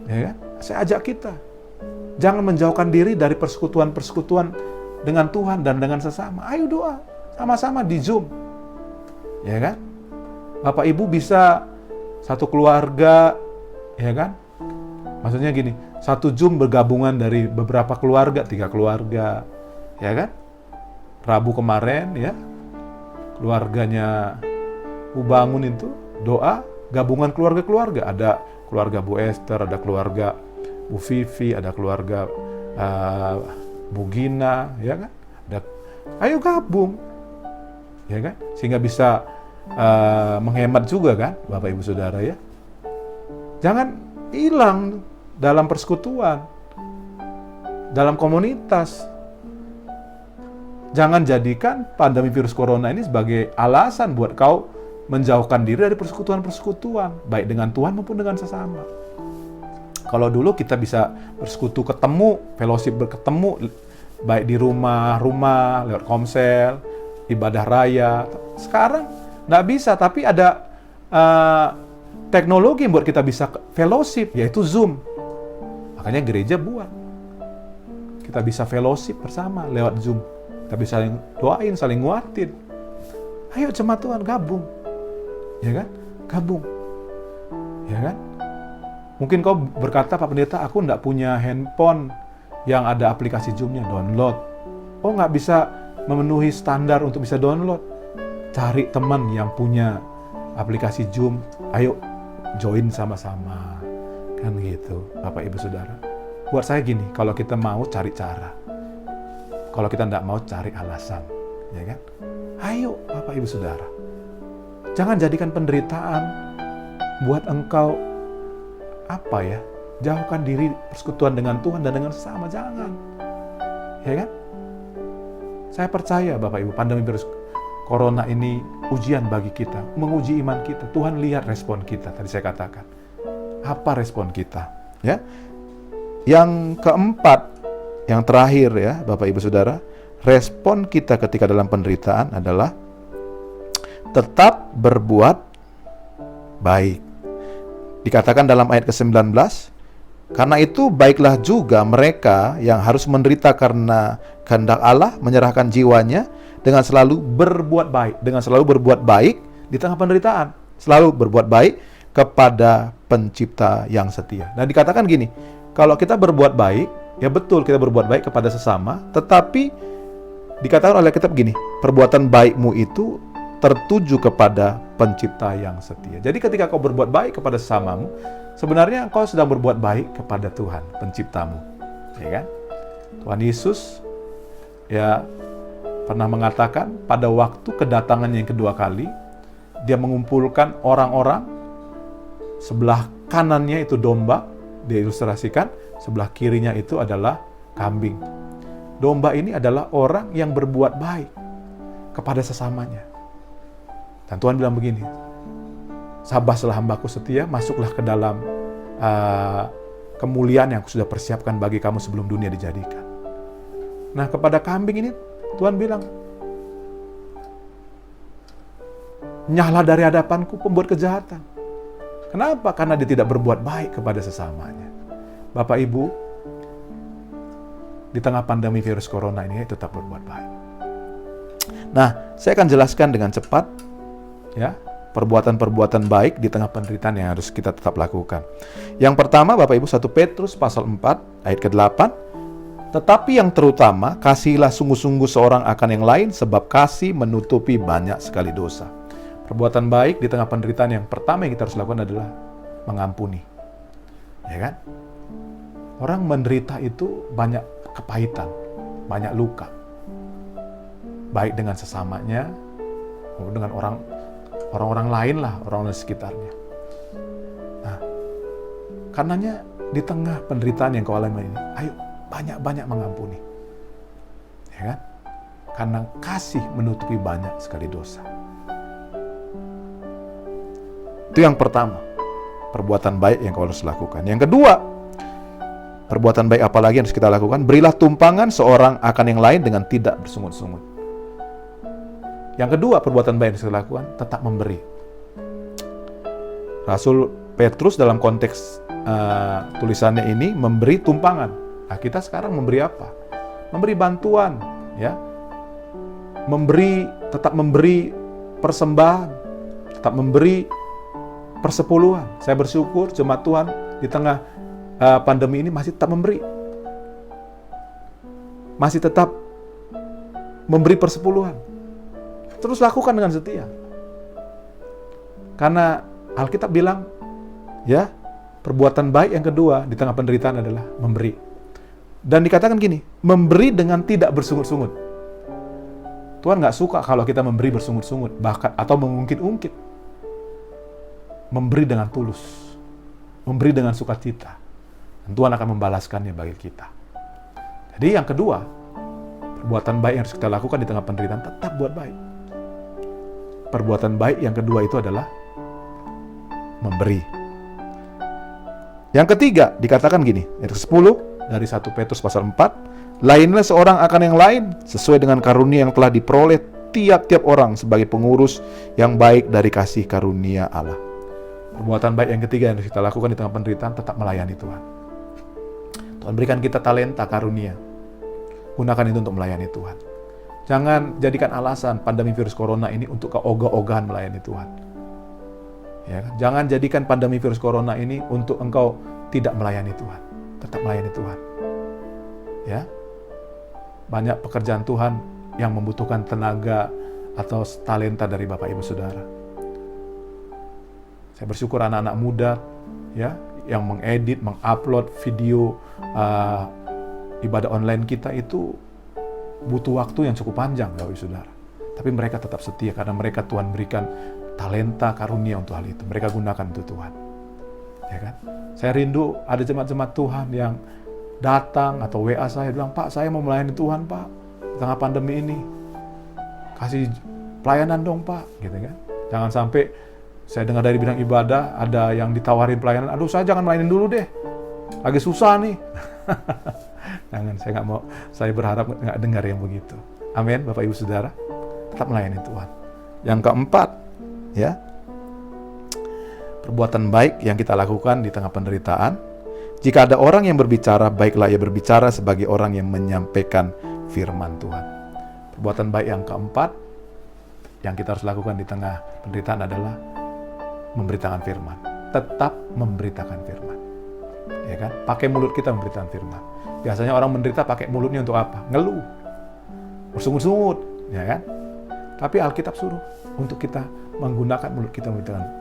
Ya kan? Saya ajak kita. Jangan menjauhkan diri dari persekutuan-persekutuan dengan Tuhan dan dengan sesama. Ayo doa, sama-sama di Zoom. Ya kan? Bapak Ibu bisa satu keluarga, ya kan? Maksudnya gini, satu Zoom bergabungan dari beberapa keluarga, 3 keluarga, ya kan? Rabu kemarin, ya, keluarganya Bu Bangun itu doa gabungan keluarga-keluarga. Ada keluarga Bu Esther, ada keluarga Bu Vivi, ada keluarga Bu Gina, ya kan? Ayo gabung, ya kan? Sehingga bisa menghemat juga kan, Bapak Ibu Saudara ya. Jangan hilang dalam persekutuan, dalam komunitas. Jangan jadikan pandemi virus corona ini sebagai alasan buat kau menjauhkan diri dari persekutuan-persekutuan, baik dengan Tuhan maupun dengan sesama. Kalau dulu kita bisa bersekutu ketemu, fellowship berketemu, baik di rumah-rumah, lewat komsel, ibadah raya. Sekarang nggak bisa, tapi ada teknologi yang buat kita bisa fellowship, yaitu Zoom. Makanya gereja buat. Kita bisa fellowship bersama lewat Zoom. Kita bisa saling doain, saling nguatin. Ayo jemaat Tuhan gabung. Ya kan? Gabung. Ya kan? Mungkin kau berkata, Pak Pendeta, aku nggak punya handphone yang ada aplikasi Zoom-nya, download. Oh, nggak bisa memenuhi standar untuk bisa download. Cari teman yang punya aplikasi Zoom, ayo join sama-sama. Kan gitu, Bapak Ibu Saudara. Buat saya gini, kalau kita mau cari cara. Kalau kita nggak mau cari alasan. Ya kan? Ayo Bapak Ibu Saudara. Jangan jadikan penderitaan buat engkau jauhkan diri persekutuan dengan Tuhan dan dengan sesama, jangan. Ya kan? Saya percaya Bapak Ibu, pandemi virus corona ini ujian bagi kita, menguji iman kita. Tuhan lihat respon kita, tadi saya katakan. Apa respon kita? Ya. Yang keempat, yang terakhir ya, Bapak Ibu Saudara, respon kita ketika dalam penderitaan adalah tetap berbuat baik. Dikatakan dalam ayat ke-19, karena itu baiklah juga mereka yang harus menderita karena kehendak Allah, menyerahkan jiwanya dengan selalu berbuat baik. Dengan selalu berbuat baik di tengah penderitaan. Selalu berbuat baik kepada pencipta yang setia. Nah, dikatakan gini, kalau kita berbuat baik, ya betul kita berbuat baik kepada sesama, tetapi dikatakan oleh kitab gini, perbuatan baikmu itu tertuju kepada pencipta yang setia. Jadi ketika kau berbuat baik kepada sesamamu, sebenarnya kau sedang berbuat baik kepada Tuhan, penciptamu. Ya kan? Tuhan Yesus ya pernah mengatakan pada waktu kedatangannya yang kedua kali, dia mengumpulkan orang-orang sebelah kanannya itu domba, diilustrasikan, sebelah kirinya itu adalah kambing. Domba ini adalah orang yang berbuat baik kepada sesamanya. Dan Tuhan bilang begini, "Sabaslah hambaku setia, masuklah ke dalam kemuliaan yang aku sudah persiapkan bagi kamu sebelum dunia dijadikan." Nah, kepada kambing ini Tuhan bilang, "Nyahlah dari hadapanku pembuat kejahatan." Kenapa? Karena dia tidak berbuat baik kepada sesamanya. Bapak Ibu, di tengah pandemi virus corona ini tetap berbuat baik. Nah, saya akan jelaskan dengan cepat ya, perbuatan-perbuatan baik di tengah penderitaan yang harus kita tetap lakukan. Yang pertama, Bapak Ibu, 1 Petrus pasal 4 ayat ke-8, "Tetapi yang terutama, kasihilah sungguh-sungguh seorang akan yang lain, sebab kasih menutupi banyak sekali dosa." Perbuatan baik di tengah penderitaan yang pertama yang kita harus lakukan adalah mengampuni. Ya kan? Orang menderita itu banyak kepahitan, banyak luka. Baik dengan sesamanya, maupun dengan orang-orang lain lah, orang-orang di sekitarnya. Nah, karenanya di tengah penderitaan yang kau alami ini, ayo banyak-banyak mengampuni. Ya kan? Karena kasih menutupi banyak sekali dosa. Itu yang pertama, perbuatan baik yang kau harus lakukan. Yang kedua, perbuatan baik apa lagi yang harus kita lakukan? Berilah tumpangan seorang akan yang lain dengan tidak bersungut-sungut. Yang kedua, perbuatan baik yang harus kita lakukan, tetap memberi. Rasul Petrus dalam konteks tulisannya ini memberi tumpangan. Nah, kita sekarang memberi apa? Memberi bantuan, ya. Tetap memberi persembahan, tetap memberi persepuluhan. Saya bersyukur jemaat Tuhan di tengah pandemi ini masih tetap memberi. Masih tetap memberi persepuluhan. Terus lakukan dengan setia. Karena Alkitab bilang, ya, perbuatan baik yang kedua di tengah penderitaan adalah memberi. Dan dikatakan gini, memberi dengan tidak bersungut-sungut. Tuhan nggak suka kalau kita memberi bersungut-sungut, bahkan atau mengungkit-ungkit. Memberi dengan tulus, memberi dengan sukacita, dan Tuhan akan membalaskannya bagi kita. Jadi yang kedua, perbuatan baik yang harus kita lakukan di tengah penderitaan, tetap buat baik. Perbuatan baik yang kedua itu adalah memberi. Yang ketiga, dikatakan gini, ayat 10 dari 1 Petrus pasal 4, "Lainlah seorang akan yang lain, sesuai dengan karunia yang telah diperoleh tiap-tiap orang sebagai pengurus yang baik dari kasih karunia Allah." Perbuatan baik yang ketiga yang harus kita lakukan di tengah penderitaan, tetap melayani Tuhan. Tuhan berikan kita talenta, karunia. Gunakan itu untuk melayani Tuhan. Jangan jadikan alasan pandemi virus corona ini untuk keogah-ogahan melayani Tuhan. Ya kan? Jangan jadikan pandemi virus corona ini untuk engkau tidak melayani Tuhan. Tetap melayani Tuhan. Ya. Banyak pekerjaan Tuhan yang membutuhkan tenaga atau talenta dari Bapak Ibu Saudara. Saya bersyukur anak-anak muda ya yang mengedit, mengupload video ibadah online kita itu butuh waktu yang cukup panjang, Bapak Ibu Saudara. Tapi mereka tetap setia karena mereka Tuhan berikan talenta, karunia untuk hal itu. Mereka gunakan untuk Tuhan. Ya kan? Saya rindu ada jemaat-jemaat Tuhan yang datang atau WA saya bilang, "Pak, saya mau melayani Tuhan, Pak. Di tengah pandemi ini. Kasih pelayanan dong, Pak." Gitu kan? Jangan sampai saya dengar dari bidang ibadah, ada yang ditawarin pelayanan, "Aduh, saya jangan mainin dulu deh. Lagi susah nih." Jangan, saya nggak mau. Saya berharap nggak dengar yang begitu. Amin, Bapak Ibu Saudara. Tetap melayani Tuhan. Yang keempat, ya, perbuatan baik yang kita lakukan di tengah penderitaan. Jika ada orang yang berbicara, baiklah ia berbicara sebagai orang yang menyampaikan firman Tuhan. Perbuatan baik yang keempat yang kita harus lakukan di tengah penderitaan adalah memberitakan firman. Tetap memberitakan firman. Ya kan? Pakai mulut kita memberitakan firman. Biasanya orang menderita pakai mulutnya untuk apa? Ngeluh. Bersungut-sungut, ya kan? Tapi Alkitab suruh untuk kita menggunakan mulut kita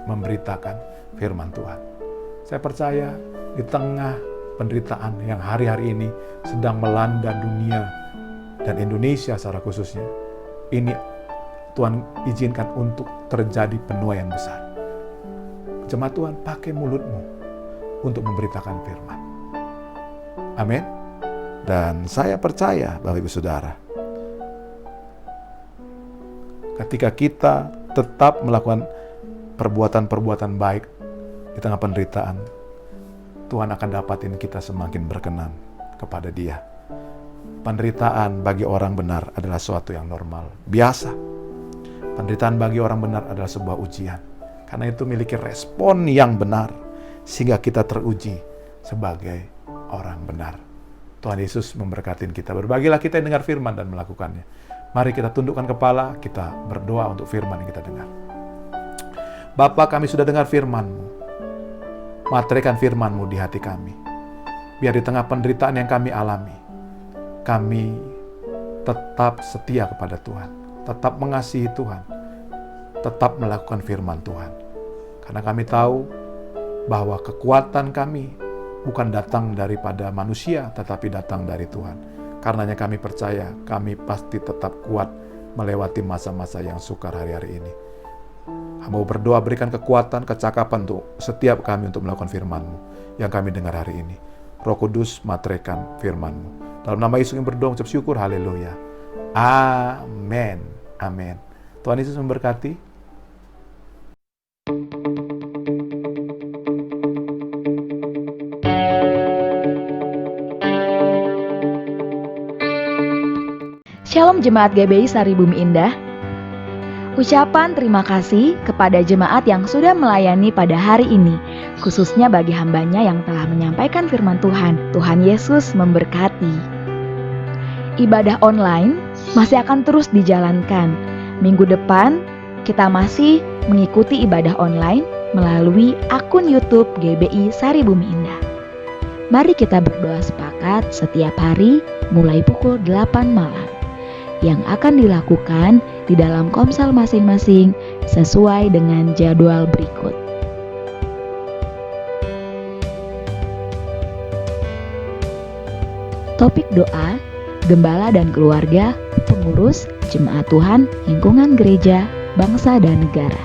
memberitakan firman Tuhan. Saya percaya di tengah penderitaan yang hari-hari ini sedang melanda dunia dan Indonesia secara khususnya, ini Tuhan izinkan untuk terjadi penuaian besar. Jemaat Tuhan, pakai mulutmu untuk memberitakan firman. Amin. Dan saya percaya, Bapak Ibu Saudara, ketika kita tetap melakukan perbuatan-perbuatan baik di tengah penderitaan, Tuhan akan dapatin kita semakin berkenan kepada Dia. Penderitaan bagi orang benar adalah sesuatu yang normal, biasa. Penderitaan bagi orang benar adalah sebuah ujian. Karena itu memiliki respon yang benar, sehingga kita teruji sebagai orang benar. Tuhan Yesus memberkati kita. Berbagilah kita yang dengar firman dan melakukannya. Mari kita tundukkan kepala, kita berdoa untuk firman yang kita dengar. Bapa, kami sudah dengar firman-Mu. Materaikan firman-Mu di hati kami. Biar di tengah penderitaan yang kami alami, kami tetap setia kepada Tuhan, tetap mengasihi Tuhan, tetap melakukan firman Tuhan. Karena kami tahu bahwa kekuatan kami bukan datang daripada manusia, tetapi datang dari Tuhan. Karenanya kami percaya, kami pasti tetap kuat melewati masa-masa yang sukar hari-hari ini. Hamba berdoa berikan kekuatan, kecakapan untuk setiap kami untuk melakukan firman-Mu yang kami dengar hari ini. Roh Kudus, materaikan firman-Mu. Dalam nama Yesus yang berdoa, ucap syukur, haleluya. Amin. Amin. Tuhan Yesus memberkati. Shalom Jemaat GBI Sari Bumi Indah. Ucapan terima kasih kepada jemaat yang sudah melayani pada hari ini, khususnya bagi hambanya yang telah menyampaikan firman Tuhan. Tuhan Yesus memberkati. Ibadah online masih akan terus dijalankan. Minggu depan kita masih mengikuti ibadah online melalui akun YouTube GBI Sari Bumi Indah. Mari kita berdoa sepakat setiap hari mulai pukul 8 malam. Yang akan dilakukan di dalam komsel masing-masing sesuai dengan jadwal berikut. Topik doa, gembala dan keluarga, pengurus, jemaat Tuhan, lingkungan gereja, bangsa dan negara.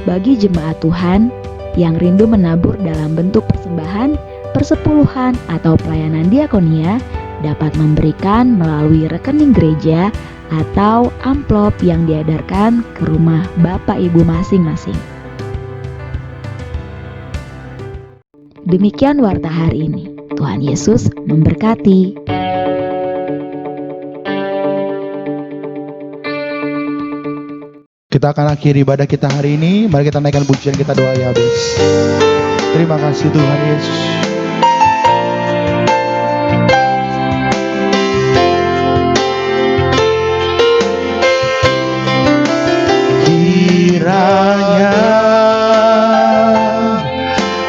Bagi jemaat Tuhan yang rindu menabur dalam bentuk persembahan, persepuluhan atau pelayanan diakonia, dapat memberikan melalui rekening gereja atau amplop yang diedarkan ke rumah Bapak Ibu masing-masing. Demikian warta hari ini. Tuhan Yesus memberkati. Kita akan akhiri ibadah kita hari ini. Mari kita naikkan pujian kita, doa ya habis. Terima kasih Tuhan Yesus. Kiranya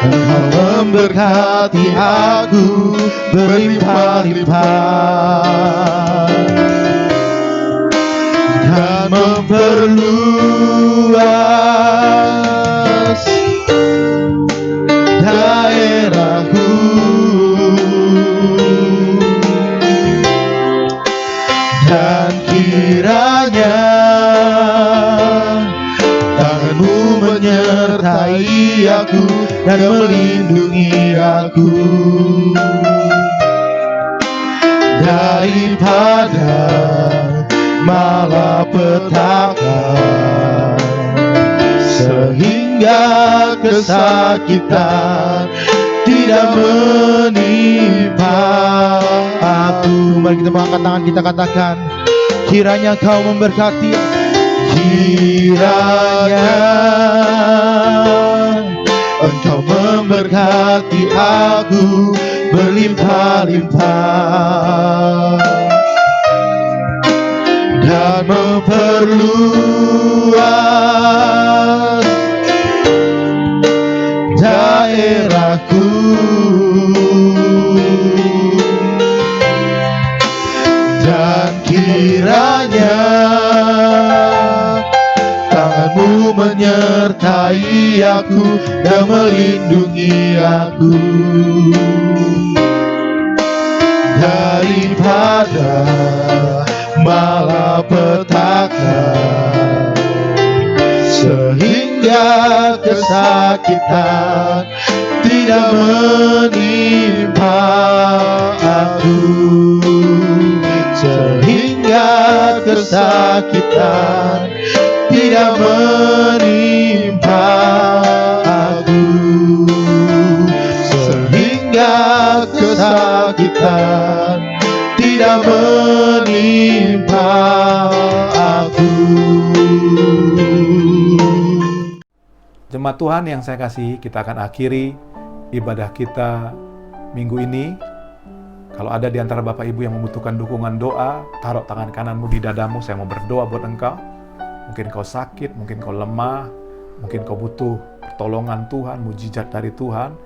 Engkau memberkati aku berlimpah-limpah dan memperluas daerahku, dan kiranya menyertai aku dan melindungi aku daripada malapetaka, sehingga kesakitan tidak menimpa aku. Mari kita mengangkat tangan, kita katakan, kiranya Kau memberkati. Kiranya Engkau memberkati aku berlimpah-limpah dan memperluas daerahku, dan kiranya Tangan-Mu menyertai aku dan melindungi aku daripada malapetaka, sehingga kesakitan tidak menimpa aku, sehingga kesakitan tidak menimpa aku, sehingga kesakitan tidak menimpa aku. Jemaat Tuhan yang saya kasihi, kita akan akhiri ibadah kita minggu ini. Kalau ada di antara Bapak Ibu yang membutuhkan dukungan doa, taruh tangan kananmu di dadamu, saya mau berdoa buat engkau. Mungkin kau sakit, mungkin kau lemah, mungkin kau butuh pertolongan Tuhan, mujizat dari Tuhan.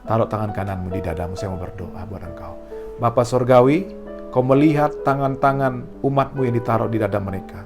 Taruh tangan kananmu di dadamu, saya mau berdoa buat engkau. Bapa Sorgawi, kau melihat tangan-tangan umatmu yang ditaruh di dada mereka.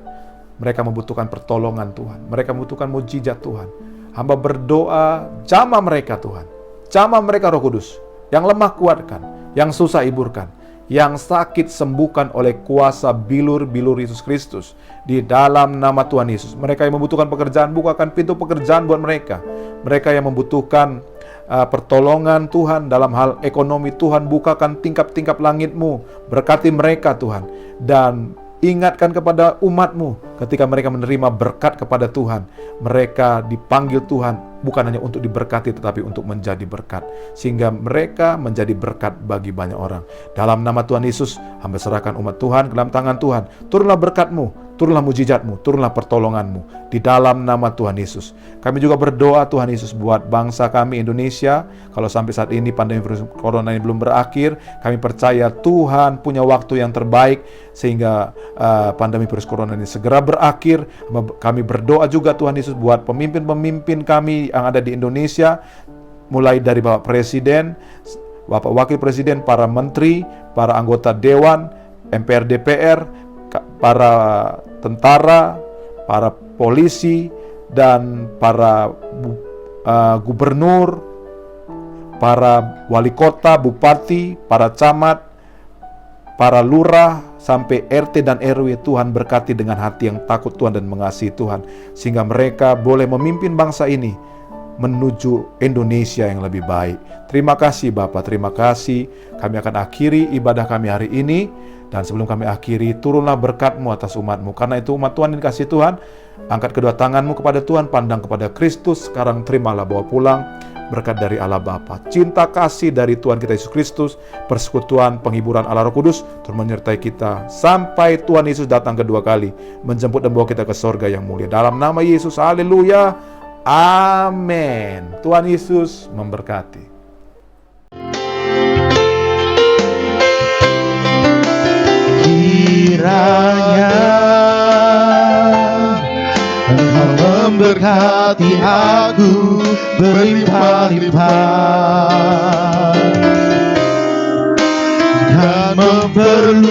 Mereka membutuhkan pertolongan Tuhan, mereka membutuhkan mujizat Tuhan. Hamba berdoa, jamah mereka Tuhan, jamah mereka Roh Kudus. Yang lemah kuatkan, yang susah hiburkan, yang sakit sembuhkan oleh kuasa bilur-bilur Yesus Kristus. Di dalam nama Tuhan Yesus. Mereka yang membutuhkan pekerjaan, bukakan pintu pekerjaan buat mereka. Mereka yang membutuhkan pertolongan Tuhan dalam hal ekonomi, Tuhan bukakan tingkap-tingkap langit-Mu. Berkati mereka Tuhan. Dan ingatkan kepada umat-Mu ketika mereka menerima berkat kepada Tuhan. Mereka dipanggil Tuhan bukan hanya untuk diberkati tetapi untuk menjadi berkat. Sehingga mereka menjadi berkat bagi banyak orang. Dalam nama Tuhan Yesus, hamba serahkan umat Tuhan ke dalam tangan Tuhan. Turunlah berkat-Mu, turunlah mujizat-Mu, turunlah pertolongan-Mu. Di dalam nama Tuhan Yesus. Kami juga berdoa Tuhan Yesus buat bangsa kami Indonesia. Kalau sampai saat ini pandemi virus corona ini belum berakhir, kami percaya Tuhan punya waktu yang terbaik sehingga pandemi virus corona ini segera berakhir. Kami berdoa juga Tuhan Yesus buat pemimpin-pemimpin kami yang ada di Indonesia, mulai dari Bapak Presiden, Bapak Wakil Presiden, para menteri, para anggota Dewan, MPR, DPR, para tentara, para polisi, dan para gubernur, para wali kota, bupati, para camat, para lurah, sampai RT dan RW. Tuhan berkati dengan hati yang takut Tuhan dan mengasihi Tuhan, sehingga mereka boleh memimpin bangsa ini menuju Indonesia yang lebih baik. Terima kasih Bapak, terima kasih. Kami akan akhiri ibadah kami hari ini. Dan sebelum kami akhiri, turunlah berkat-Mu atas umat-Mu. Karena itu umat Tuhan yang dikasihi Tuhan, angkat kedua tangan-Mu kepada Tuhan, pandang kepada Kristus. Sekarang terimalah, bawa pulang berkat dari Allah Bapa, cinta kasih dari Tuhan kita Yesus Kristus, persekutuan penghiburan Allah Roh Kudus turut menyertai kita sampai Tuhan Yesus datang kedua kali, menjemput dan bawa kita ke sorga yang mulia. Dalam nama Yesus, haleluya, amin. Tuhan Yesus memberkati. Kiranya Engkau memberkati aku berlimpah-limpah dan memperluas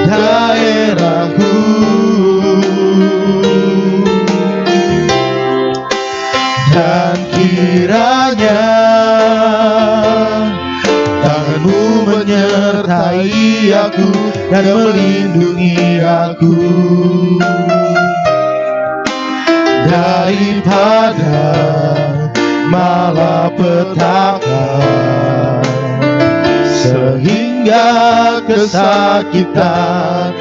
daerahku, dan kiranya tangan-Mu menyertai aku dan melindungi aku daripada malapetaka, sehingga kesakitan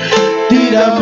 tidak